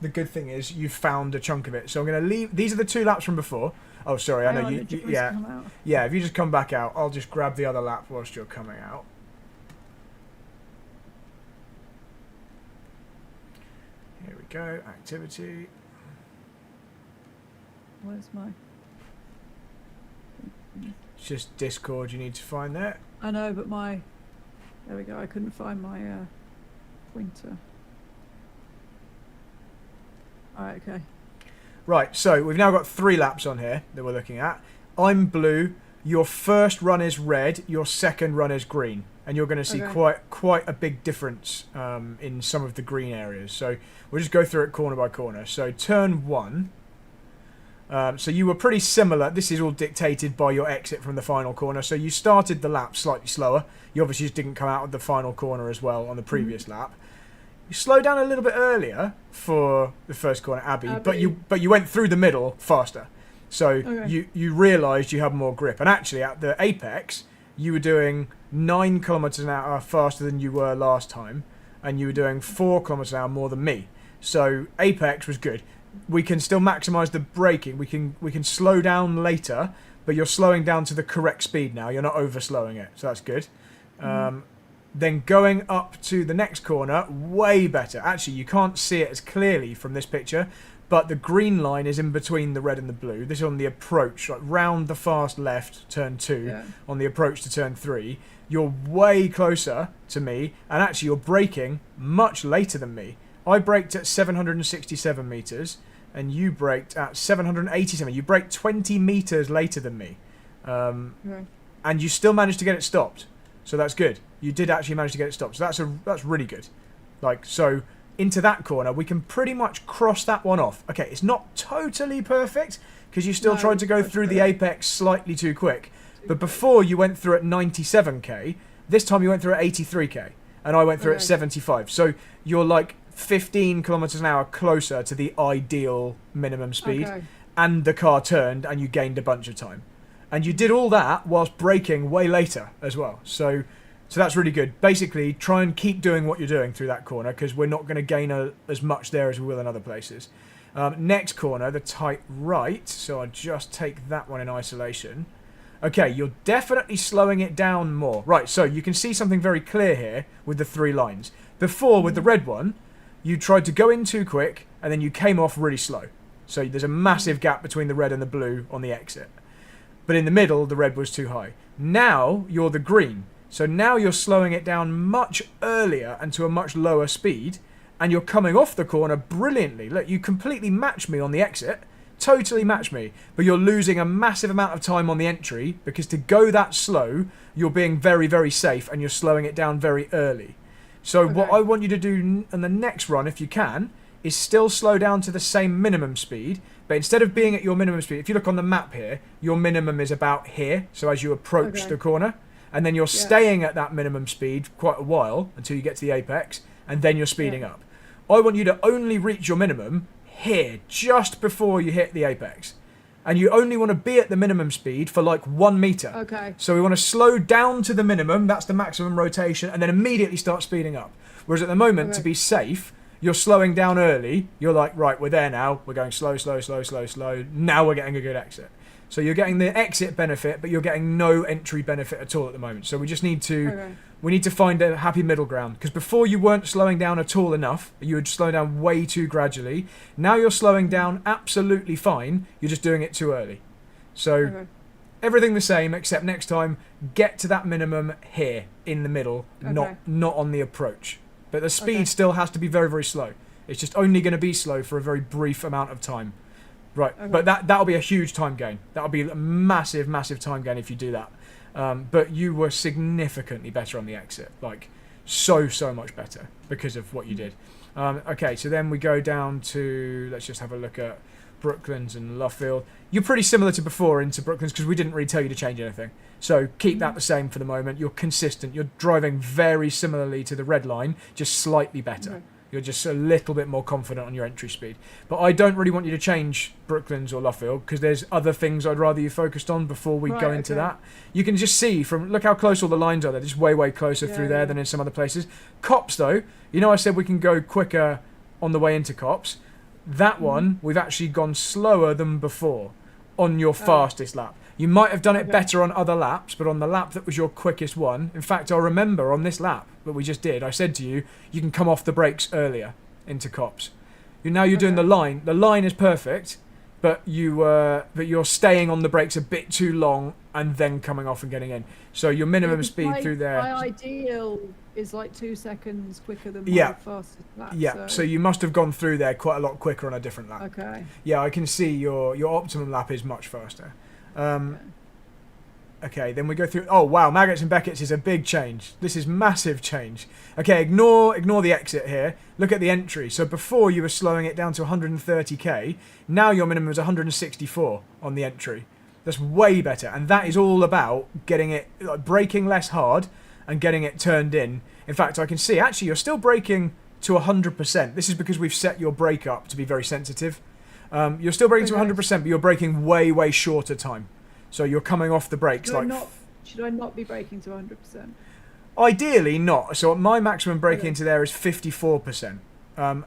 the good thing is you've found a chunk of it. So I'm going to leave. These are the 2 laps from before. Oh, sorry. I know you. Yeah. If you just come back out, I'll just grab the other lap whilst you're coming out. Here we go. Activity. Where's my? It's just Discord. You need to find that. I know, but my. There we go. I couldn't find my pointer. Alright, okay. Right, so we've now got 3 laps on here that we're looking at. I'm blue, your first run is red, your second run is green. And you're going to see quite a big difference in some of the green areas. So we'll just go through it corner by corner. So turn 1. So you were pretty similar. This is all dictated by your exit from the final corner. So you started the lap slightly slower. You obviously just didn't come out of the final corner as well on the previous lap. You slowed down a little bit earlier for the first corner, Abby. but you went through the middle faster. So you realised you had more grip. And actually, at the apex, you were doing 9 kilometers an hour faster than you were last time, and you were doing 4 kilometers an hour more than me. So apex was good. We can still maximize the braking. We can slow down later, but you're slowing down to the correct speed now. You're not over slowing it, so that's good. Then going up to the next corner, way better. Actually, you can't see it as clearly from this picture, but the green line is in between the red and the blue. This is on the approach, like round the fast left, turn 2, on the approach to turn 3. You're way closer to me, and actually you're braking much later than me. I braked at 767 metres, and you braked at 787. You braked 20 metres later than me. And you still managed to get it stopped. So that's good. You did actually manage to get it stopped. So that's really good. Like, so into that corner, we can pretty much cross that one off. Okay, it's not totally perfect, because you still tried to go through the apex slightly too quick. But before you went through at 97k, this time you went through at 83k, and I went through at 75. So you're like 15 kilometers an hour closer to the ideal minimum speed, and the car turned and you gained a bunch of time. And you did all that whilst braking way later as well. So that's really good. Basically, try and keep doing what you're doing through that corner, because we're not going to gain as much there as we will in other places. Next corner, the tight right. So I'll just take that one in isolation. Okay, you're definitely slowing it down more. Right, so you can see something very clear here with the 3 lines. Before, with the red one, you tried to go in too quick, and then you came off really slow. So there's a massive gap between the red and the blue on the exit. But in the middle, the red was too high. Now, you're the green. So now you're slowing it down much earlier and to a much lower speed, and you're coming off the corner brilliantly. Look, you completely match me on the exit. Totally match me. But you're losing a massive amount of time on the entry, because to go that slow, you're being very, very safe, and you're slowing it down very early. So what I want you to do in the next run, if you can, is still slow down to the same minimum speed, but instead of being at your minimum speed, if you look on the map here, your minimum is about here, so as you approach the corner, and then you're staying at that minimum speed quite a while until you get to the apex, and then you're speeding up. I want you to only reach your minimum here, just before you hit the apex. And you only want to be at the minimum speed for like 1 meter. So we want to slow down to the minimum, that's the maximum rotation, and then immediately start speeding up. Whereas at the moment, to be safe, you're slowing down early. You're like, right, we're there now. We're going slow, slow, slow, slow, slow. Now we're getting a good exit. So you're getting the exit benefit, but you're getting no entry benefit at all at the moment. So we just need to we need to find a happy middle ground. Because before you weren't slowing down at all enough. You were slowing down way too gradually. Now you're slowing down absolutely fine. You're just doing it too early. So everything the same, except next time, get to that minimum here in the middle, not on the approach. But the speed still has to be very, very slow. It's just only going to be slow for a very brief amount of time. Right, but that'll be a huge time gain. That'll be a massive, massive time gain if you do that. But you were significantly better on the exit. Like, so much better because of what you did. Okay, so then we go down to, let's just have a look at Brooklands and Luffield. You're pretty similar to before into Brooklands, because we didn't really tell you to change anything. So keep that the same for the moment. You're consistent. You're driving very similarly to the red line, just slightly better. You're just a little bit more confident on your entry speed. But I don't really want you to change Brooklands or Luffield, because there's other things I'd rather you focused on before we go into that. You can just see from, look how close all the lines are. They're just way, way closer through there than in some other places. Cops, though, you know I said we can go quicker on the way into Cops. That one, we've actually gone slower than before on your fastest lap. You might have done it better on other laps, but on the lap that was your quickest one, in fact, I remember on this lap that we just did, I said to you, you can come off the brakes earlier into Cops. Now you're doing the line. The line is perfect, but you're staying on the brakes a bit too long and then coming off and getting in. So your minimum speed through there. My ideal is like 2 seconds quicker than my fastest lap. So you must have gone through there quite a lot quicker on a different lap. Yeah, I can see your optimum lap is much faster. Okay, then we go through. Oh wow, Maggots and Beckett's is a big change. This is massive change. Okay, ignore the exit here. Look at the entry. So before you were slowing it down to 130k. Now your minimum is 164 on the entry. That's way better, and that is all about getting it, like, braking less hard and getting it turned in. In fact, I can see actually you're still braking to 100%. This is because we've set your brake up to be very sensitive. You're still braking to 100%, but you're braking way, way shorter time. So you're coming off the brakes Should I not be braking to 100%? Ideally not. So my maximum braking into there is 54%. And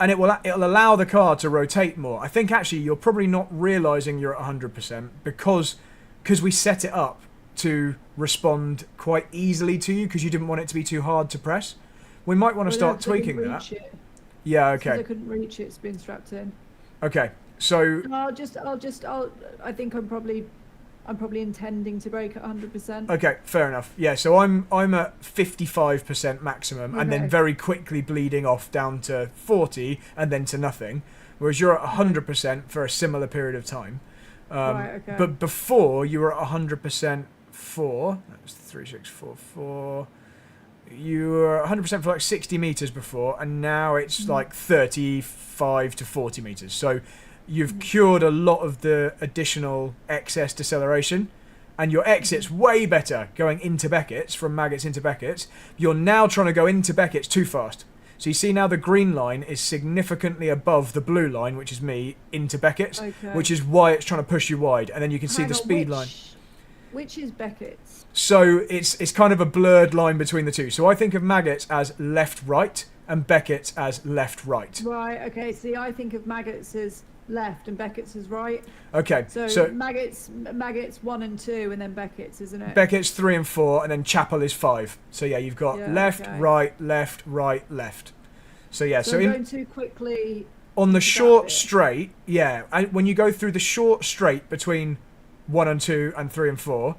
it'll allow the car to rotate more. I think actually you're probably not realising you're at 100% because we set it up to respond quite easily to you because you didn't want it to be too hard to press. We might want to start tweaking that. Yeah, okay. I couldn't reach it. It's been strapped in. Okay, so I think I'm probably intending to brake at 100%. Okay, fair enough. Yeah, so I'm at 55% maximum, and then very quickly bleeding off down to 40, and then to nothing. Whereas you're at 100% for a similar period of time. Right. Okay. But before you were at 100% for that was 3644. You were 100% for like 60 meters before, and now it's like 35 to 40 meters. So you've cured a lot of the additional excess deceleration, and your exit's way better going into Beckett's, from Maggots into Beckett's. You're now trying to go into Beckett's too fast. So you see now the green line is significantly above the blue line, which is me, into Beckett's, which is why it's trying to push you wide. And then you can see the speed line. Which is Beckett's? So it's kind of a blurred line between the two. So I think of Maggots as left-right and Beckett's as left-right. Right, okay. See, I think of Maggots as left and Beckett's is right. Okay. So Maggots 1 and 2, and then Beckett's, isn't it? Beckett's 3 and 4, and then Chapel is 5. So yeah, you've got left, right, left. So yeah, so I'm going too quickly on the short straight. Yeah, and when you go through the short straight between 1 and 2 and 3 and 4,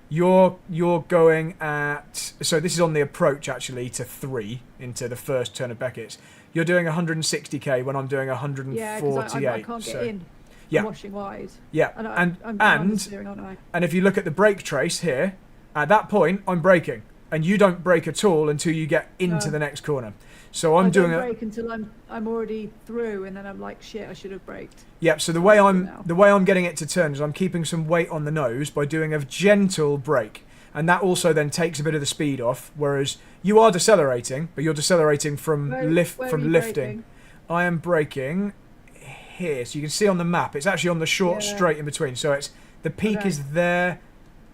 you're going at, so this is on the approach actually to 3 into the first turn of Beckett's. You're doing 160k when I'm doing 148. Yeah, because I can't get in. Yeah. I'm washing wide. Yeah, and if you look at the brake trace here, at that point I'm braking, and you don't brake at all until you get into the next corner. So I don't brake until I'm already through, and then I'm like, shit, I should have braked. Yep. So the way I'm getting it to turn is I'm keeping some weight on the nose by doing a gentle brake, and that also then takes a bit of the speed off. Whereas you are decelerating, but you're decelerating from lifting. Braking? I am braking here, so you can see on the map. It's actually on the short straight in between. So it's the peak is there.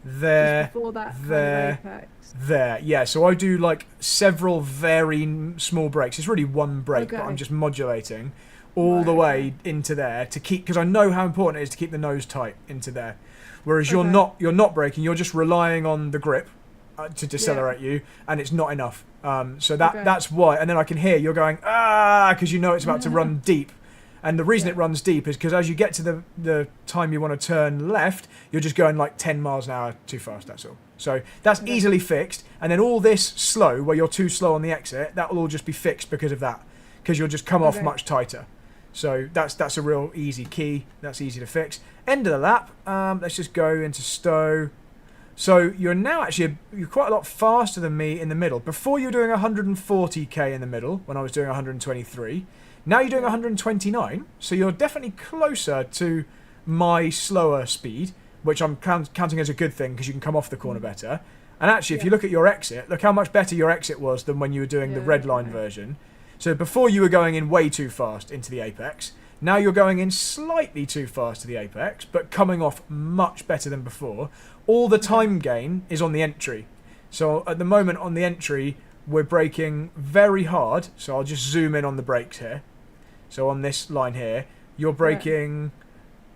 Just before that there. Yeah, so I do like several very small breaks. It's really one break, but I'm just modulating all the way into there to keep, because I know how important it is to keep the nose tight into there. Whereas you're not braking, you're just relying on the grip to decelerate you, and it's not enough. So that's why. And then I can hear you're going because you know it's about to run deep. And the reason it runs deep is because as you get to the time you want to turn left, you're just going like 10 miles an hour too fast, that's all. So that's easily fixed. And then all this slow, where you're too slow on the exit, that will all just be fixed because of that. Because you'll just come off much tighter. So that's a real easy key. That's easy to fix. End of the lap. Let's just go into Stowe. So you're now actually, you're quite a lot faster than me in the middle. Before you were doing 140k in the middle, when I was doing 123. Now you're doing 129, so you're definitely closer to my slower speed, which I'm counting as a good thing because you can come off the corner better. And actually, if you look at your exit, look how much better your exit was than when you were doing the red line version. So before you were going in way too fast into the apex, now you're going in slightly too fast to the apex, but coming off much better than before. All the time gain is on the entry. So at the moment on the entry, we're braking very hard. So I'll just zoom in on the brakes here. So on this line here, you're braking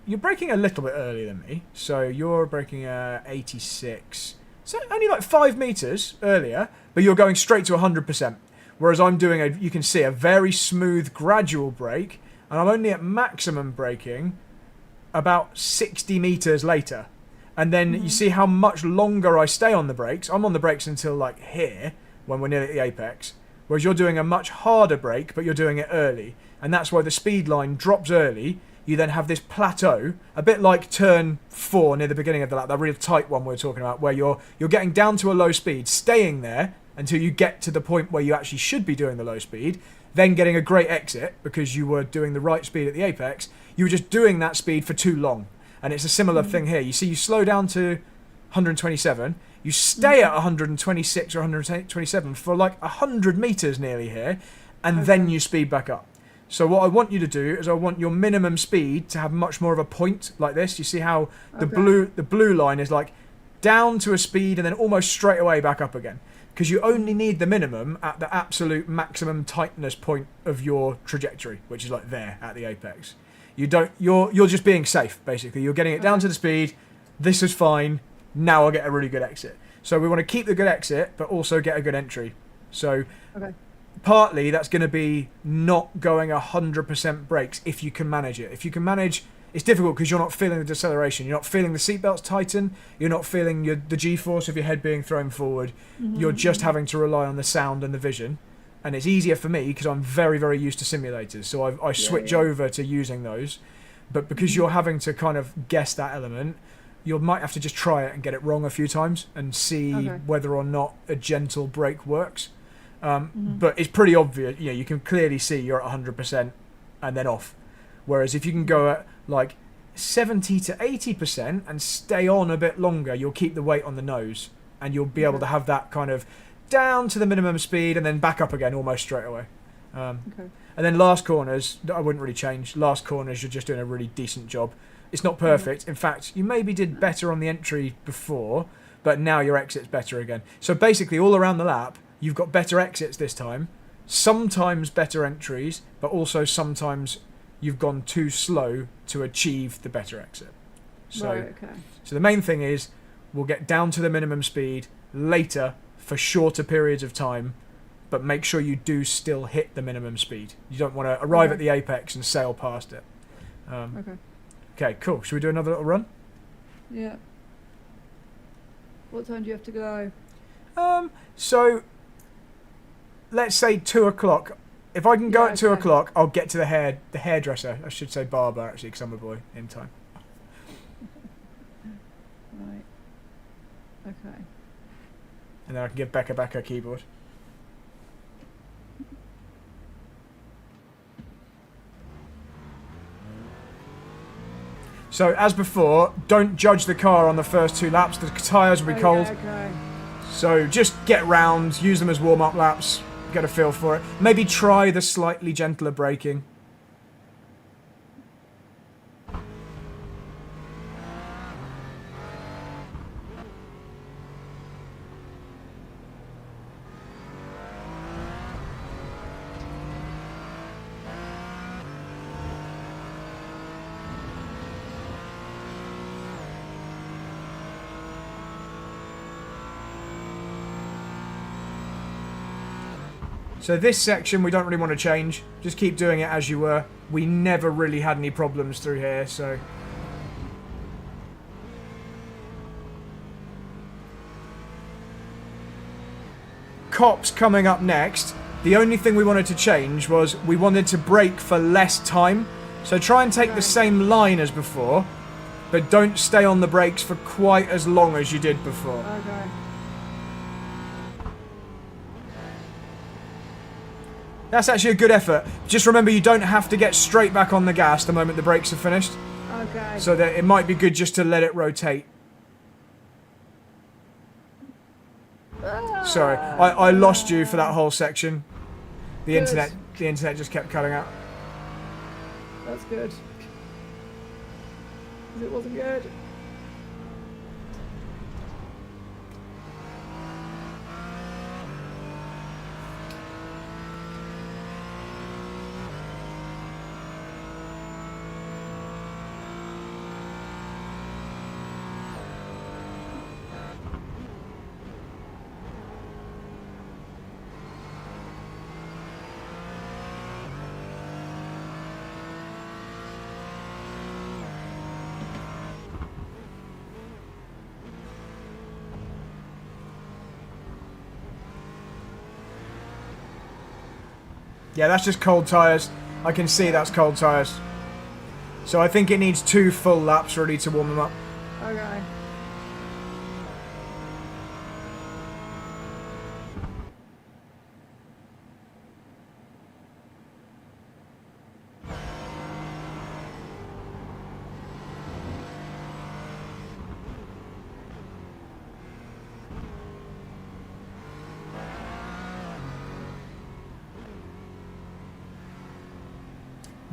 a little bit earlier than me. So you're braking 86. So only like 5 meters earlier, but you're going straight to 100%. Whereas I'm doing you can see a very smooth, gradual brake, and I'm only at maximum braking about 60 meters later. And then you see how much longer I stay on the brakes. I'm on the brakes until like here, when we're near the apex. Whereas you're doing a much harder brake, but you're doing it early. And that's why the speed line drops early. You then have this plateau, a bit like turn 4 near the beginning of the lap, that real tight one we were talking about, where you're getting down to a low speed, staying there until you get to the point where you actually should be doing the low speed, then getting a great exit because you were doing the right speed at the apex. You were just doing that speed for too long. And it's a similar thing here. You see, you slow down to 127, you stay at 126 or 127 for like 100 meters nearly here, and then you speed back up. So what I want you to do is I want your minimum speed to have much more of a point like this. You see how the blue line is like down to a speed and then almost straight away back up again. Because you only need the minimum at the absolute maximum tightness point of your trajectory, which is like there at the apex. You're just being safe, basically. You're getting it down to the speed. This is fine. Now I'll get a really good exit. So we want to keep the good exit, but also get a good entry. So partly that's going to be not going 100% brakes if you can manage it. If you can manage, it's difficult because you're not feeling the deceleration. You're not feeling the seatbelts tighten. You're not feeling the G-force of your head being thrown forward. You're just having to rely on the sound and the vision. And it's easier for me because I'm very, very used to simulators. So I switch over to using those. But because you're having to kind of guess that element, you might have to just try it and get it wrong a few times and see whether or not a gentle brake works. But it's pretty obvious. You can clearly see you're at 100% and then off. Whereas if you can go at like 70 to 80% and stay on a bit longer, you'll keep the weight on the nose and you'll be able to have that kind of down to the minimum speed and then back up again almost straight away. And then last corners, I wouldn't really change. Last corners, you're just doing a really decent job. It's not perfect. In fact, you maybe did better on the entry before, but now your exit's better again. So basically, all around the lap, you've got better exits this time, sometimes better entries, but also sometimes you've gone too slow to achieve the better exit. So, so the main thing is we'll get down to the minimum speed later for shorter periods of time, but make sure you do still hit the minimum speed. You don't want to arrive at the apex and sail past it. Okay, cool. Should we do another little run? Yeah. What time do you have to go? So let's say 2 o'clock. If I can go at 2 o'clock, I'll get to the hairdresser. I should say barber, actually, because I'm a boy, in time. Right. Okay. And then I can give Becca back her keyboard. So, as before, don't judge the car on the first 2 laps. The tyres will be cold. So just get round, use them as warm-up laps, get a feel for it. Maybe try the slightly gentler braking. So this section we don't really want to change. Just keep doing it as you were. We never really had any problems through here, so... Cops coming up next. The only thing we wanted to change was we wanted to brake for less time. So try and take the same line as before, but don't stay on the brakes for quite as long as you did before. That's actually a good effort. Just remember you don't have to get straight back on the gas the moment the brakes are finished. So that it might be good just to let it rotate. Sorry, I lost you for that whole section. The internet just kept cutting out. That's good. 'Cause it wasn't good. Yeah, that's just cold tyres. I can see that's cold tyres. So I think it needs 2 full laps really to warm them up. Okay.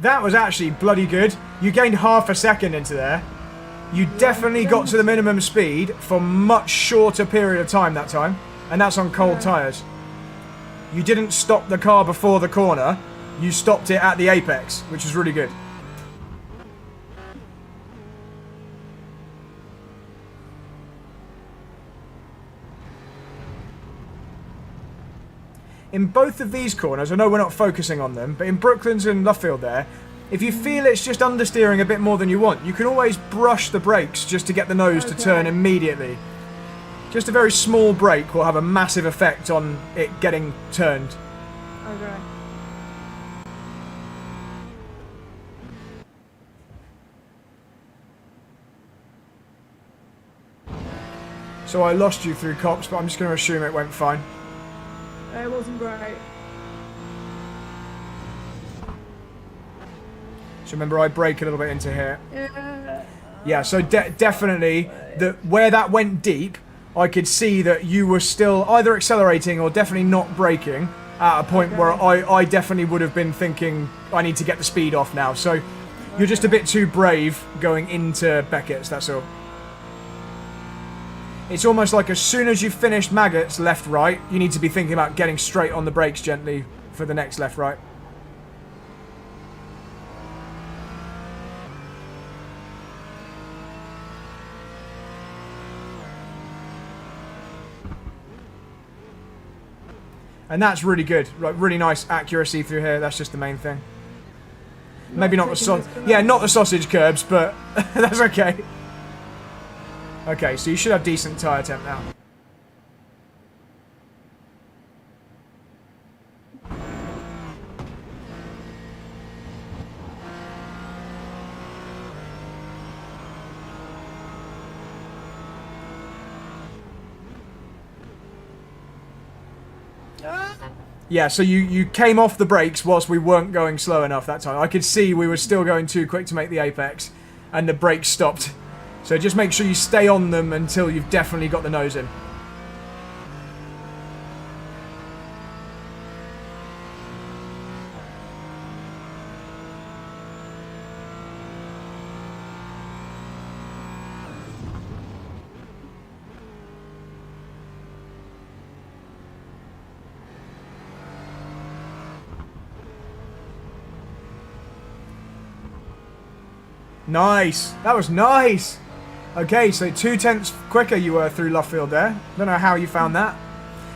That was actually bloody good. You gained half a second into there. You definitely got to the minimum speed for much shorter period of time that time, and that's on cold tyres. You didn't stop the car before the corner, you stopped it at the apex, which is really good. In both of these corners, I know we're not focusing on them, but in Brooklands and Luffield there, if you feel it's just understeering a bit more than you want, you can always brush the brakes just to get the nose to turn immediately. Just a very small brake will have a massive effect on it getting turned. Okay. So I lost you through cops, but I'm just going to assume it went fine. It wasn't great. So remember, I brake a little bit into here. Yeah. Yeah, so definitely, where that went deep, I could see that you were still either accelerating or definitely not braking at a point where I definitely would have been thinking, I need to get the speed off now. So you're just a bit too brave going into Beckett's, that's all. It's almost like as soon as you've finished Maggots left-right, you need to be thinking about getting straight on the brakes gently for the next left-right. And that's really good. Like, really nice accuracy through here. That's just the main thing. Maybe not not the sausage curbs, but that's okay. Okay, so you should have decent tyre temp now. Yeah, so you came off the brakes whilst we weren't going slow enough that time. I could see we were still going too quick to make the apex, and the brakes stopped. So just make sure you stay on them until you've definitely got the nose in. Nice. That was nice. Okay, so 2/10 quicker you were through Luffield there. Don't know how you found that.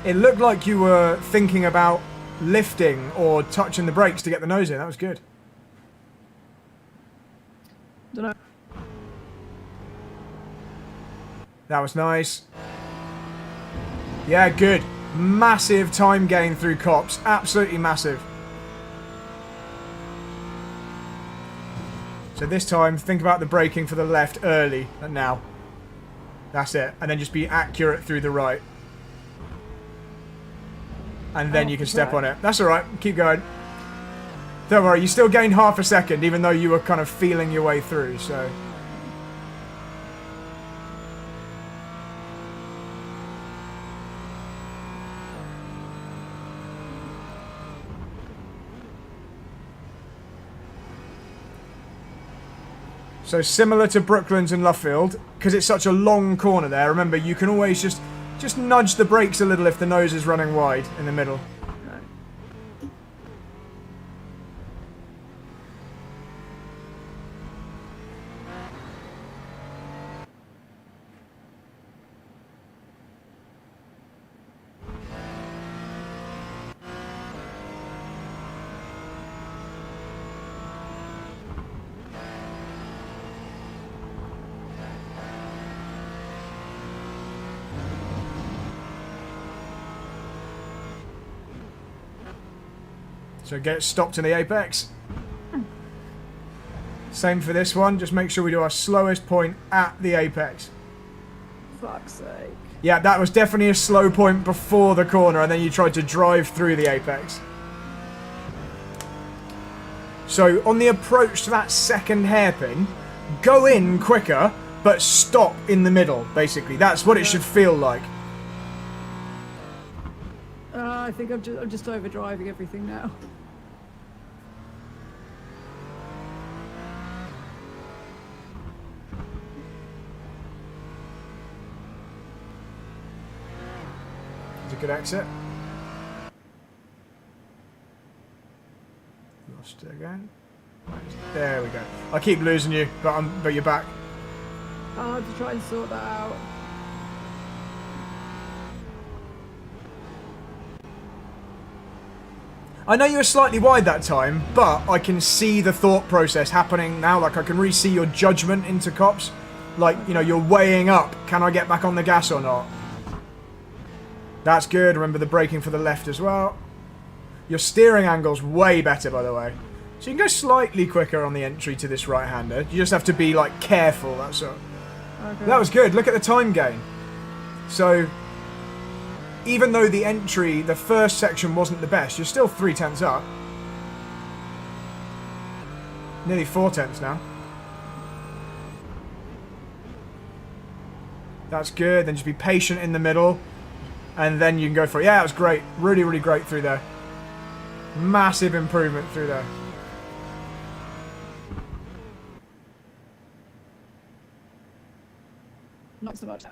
It looked like you were thinking about lifting or touching the brakes to get the nose in. That was good. Don't know. That was nice. Yeah, good. Massive time gain through cops. Absolutely massive. So this time, think about the braking for the left early and now. That's it. And then just be accurate through the right. And then you can step on it. That's alright. Keep going. Don't worry, you still gained half a second, even though you were kind of feeling your way through, so... So similar to Brooklands and Luffield, because it's such a long corner there, remember you can always just nudge the brakes a little if the nose is running wide in the middle. So get stopped in the apex. Same for this one, just make sure we do our slowest point at the apex. Fuck's sake. Yeah, that was definitely a slow point before the corner, and then you tried to drive through the apex. So on the approach to that second hairpin, go in quicker, but stop in the middle, basically. That's what it should feel like. I think I'm just overdriving everything now. It's a good exit. Lost it again. There we go. I keep losing you, but you're back. I'll have to try and sort that out. I know you were slightly wide that time, but I can see the thought process happening now. Like, I can really see your judgment into cops. Like, you know, you're weighing up, can I get back on the gas or not? That's good. Remember the braking for the left as well. Your steering angle's way better, by the way. So you can go slightly quicker on the entry to this right-hander. You just have to be, like, careful, that's all. Okay. That was good. Look at the time gain. So, even though the entry, the first section wasn't the best, you're still 3/10 up. Nearly 4/10 now. That's good. Then just be patient in the middle. And then you can go for it. Yeah, it was great. Really, really great through there. Massive improvement through there. Not so much.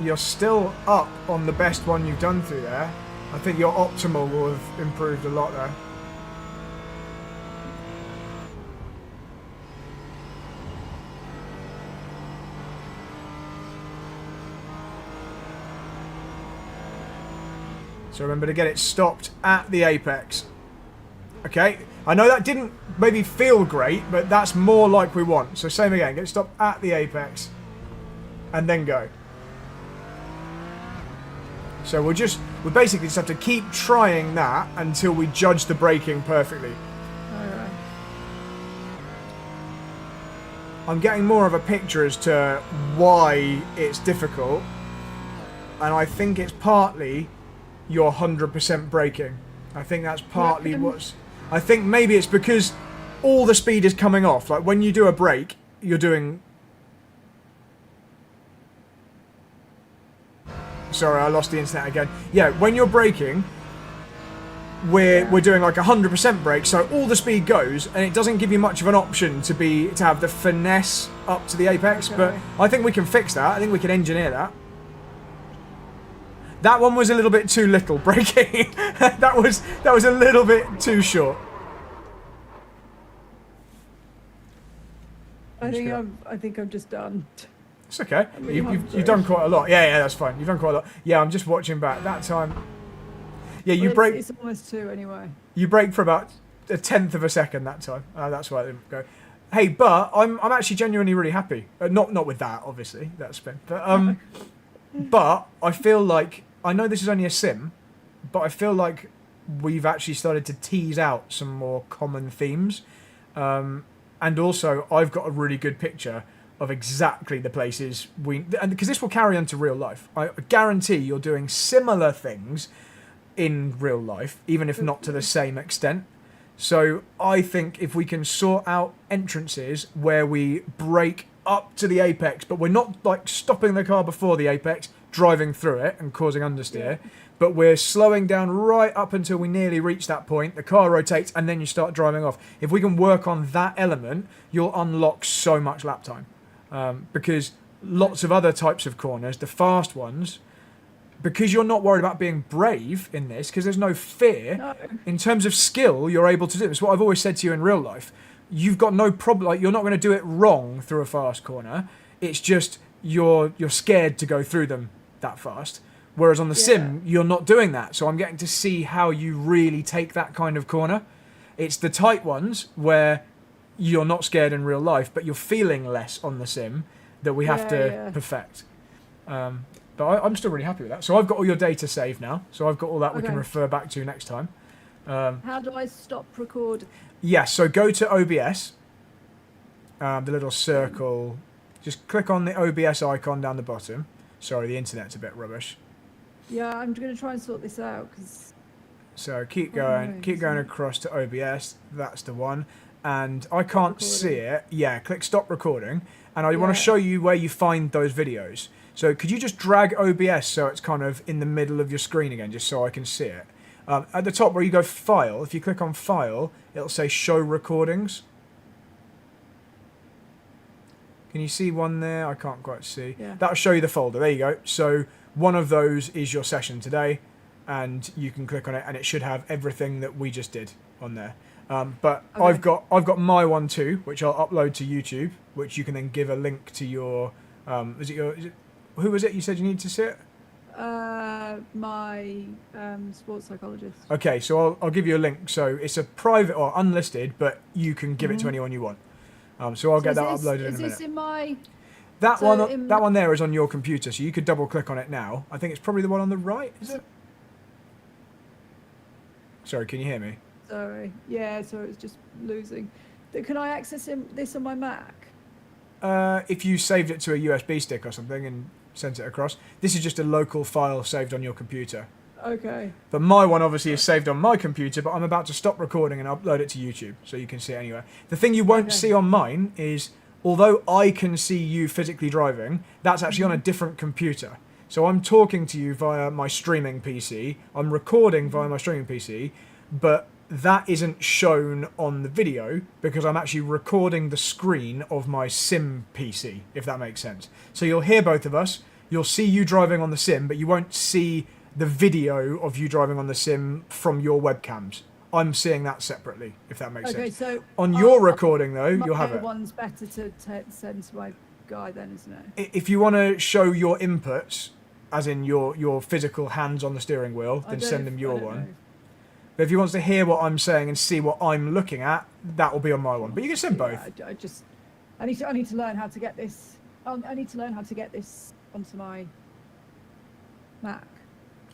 You're still up on the best one you've done through there. I think your optimal will have improved a lot there. So remember to get it stopped at the apex. Okay, I know that didn't maybe feel great, but that's more like we want. So same again, get it stopped at the apex and then go. So we basically just have to keep trying that until we judge the braking perfectly. Alright. I'm getting more of a picture as to why it's difficult, and I think it's partly your 100% braking. I think that's partly what's... I think maybe it's because all the speed is coming off. Like when you do a brake, you're doing... Sorry, I lost the internet again. Yeah, when you're braking, we're doing like 100% brake, so all the speed goes, and it doesn't give you much of an option to have the finesse up to the apex. Okay. But I think we can fix that. I think we can engineer that. That one was a little bit too little braking. that was a little bit too short. I think I'm just done. It's okay. You've done quite a lot. Yeah, that's fine. You've done quite a lot. Yeah, I'm just watching back. That time... Yeah, you brake... It's almost 2 anyway. You brake for about 1/10 of a second that time. That's why I didn't go. Hey, but I'm actually genuinely really happy. Not with that, obviously. That's spin. But, but I feel like... I know this is only a sim, but I feel like we've actually started to tease out some more common themes. And also, I've got a really good picture of exactly the places and because this will carry on to real life. I guarantee you're doing similar things in real life, even if not to the same extent. So I think if we can sort out entrances where we brake up to the apex, but we're not like stopping the car before the apex, driving through it and causing understeer, but we're slowing down right up until we nearly reach that point, the car rotates, and then you start driving off. If we can work on that element, you'll unlock so much lap time. Because lots of other types of corners, the fast ones, because you're not worried about being brave in this, because there's no fear, in terms of skill, you're able to do this. What I've always said to you in real life, you've got no problem, like, you're not going to do it wrong through a fast corner. It's just you're scared to go through them that fast. Whereas on the sim, you're not doing that. So I'm getting to see how you really take that kind of corner. It's the tight ones where you're not scared in real life, but you're feeling less on the sim that we have to perfect. But I'm still really happy with that. So I've got all your data saved now. So I've got all that we can refer back to next time. How do I stop record? Yeah, so go to OBS, the little circle. Just click on the OBS icon down the bottom. Sorry, the internet's a bit rubbish. Yeah, I'm going to try and sort this out. So keep going across to OBS. That's the one. And I can't see it. Yeah, click stop recording. And I want to show you where you find those videos. So could you just drag OBS so it's kind of in the middle of your screen again, just so I can see it? At the top where you go File, if you click on File, it'll say Show Recordings. Can you see one there? I can't quite see. Yeah. That'll show you the folder. There you go. So one of those is your session today, and you can click on it, and it should have everything that we just did on there. But Okay. I've got my one too, which I'll upload to YouTube, which you can then give a link to your. Who was it you said you need to see it? My sports psychologist. Okay, so I'll give you a link. So it's a private or unlisted, but you can give it to anyone you want. So I'll get that uploaded in a minute. Is this in my... That one there is on your computer, so you could double click on it now. I think it's probably the one on the right, is it? Sorry, can you hear me? Sorry. Yeah, so it's just losing. Can I access this on my Mac? If you saved it to a USB stick or something and sent it across. This is just a local file saved on your computer. Okay. But my one obviously is saved on my computer, but I'm about to stop recording and upload it to YouTube, so you can see it anywhere. The thing you won't see on mine is, although I can see you physically driving, that's actually on a different computer. So I'm talking to you via my streaming PC, I'm recording via my streaming PC, but that isn't shown on the video because I'm actually recording the screen of my sim PC, if that makes sense. So you'll hear both of us, you'll see you driving on the sim, but you won't see the video of you driving on the sim from your webcams. I'm seeing that separately, if that makes sense. Okay, so... On your recording, though, you'll have it. My one's better to send to my guy then, isn't it? If you want to show your inputs, as in your physical hands on the steering wheel, then send them your one. But if he wants to hear what I'm saying and see what I'm looking at, that will be on my one. But you can send both. I need to learn how to get this. I need to learn how to get this onto my Mac.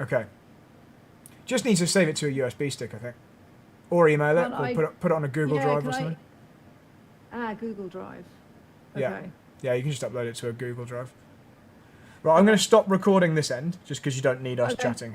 Okay. Just need to save it to a USB stick, I think, or email it, or put it on a Google Drive or something. Google Drive. Okay. Yeah, you can just upload it to a Google Drive. Right, I'm going to stop recording this end just because you don't need us chatting.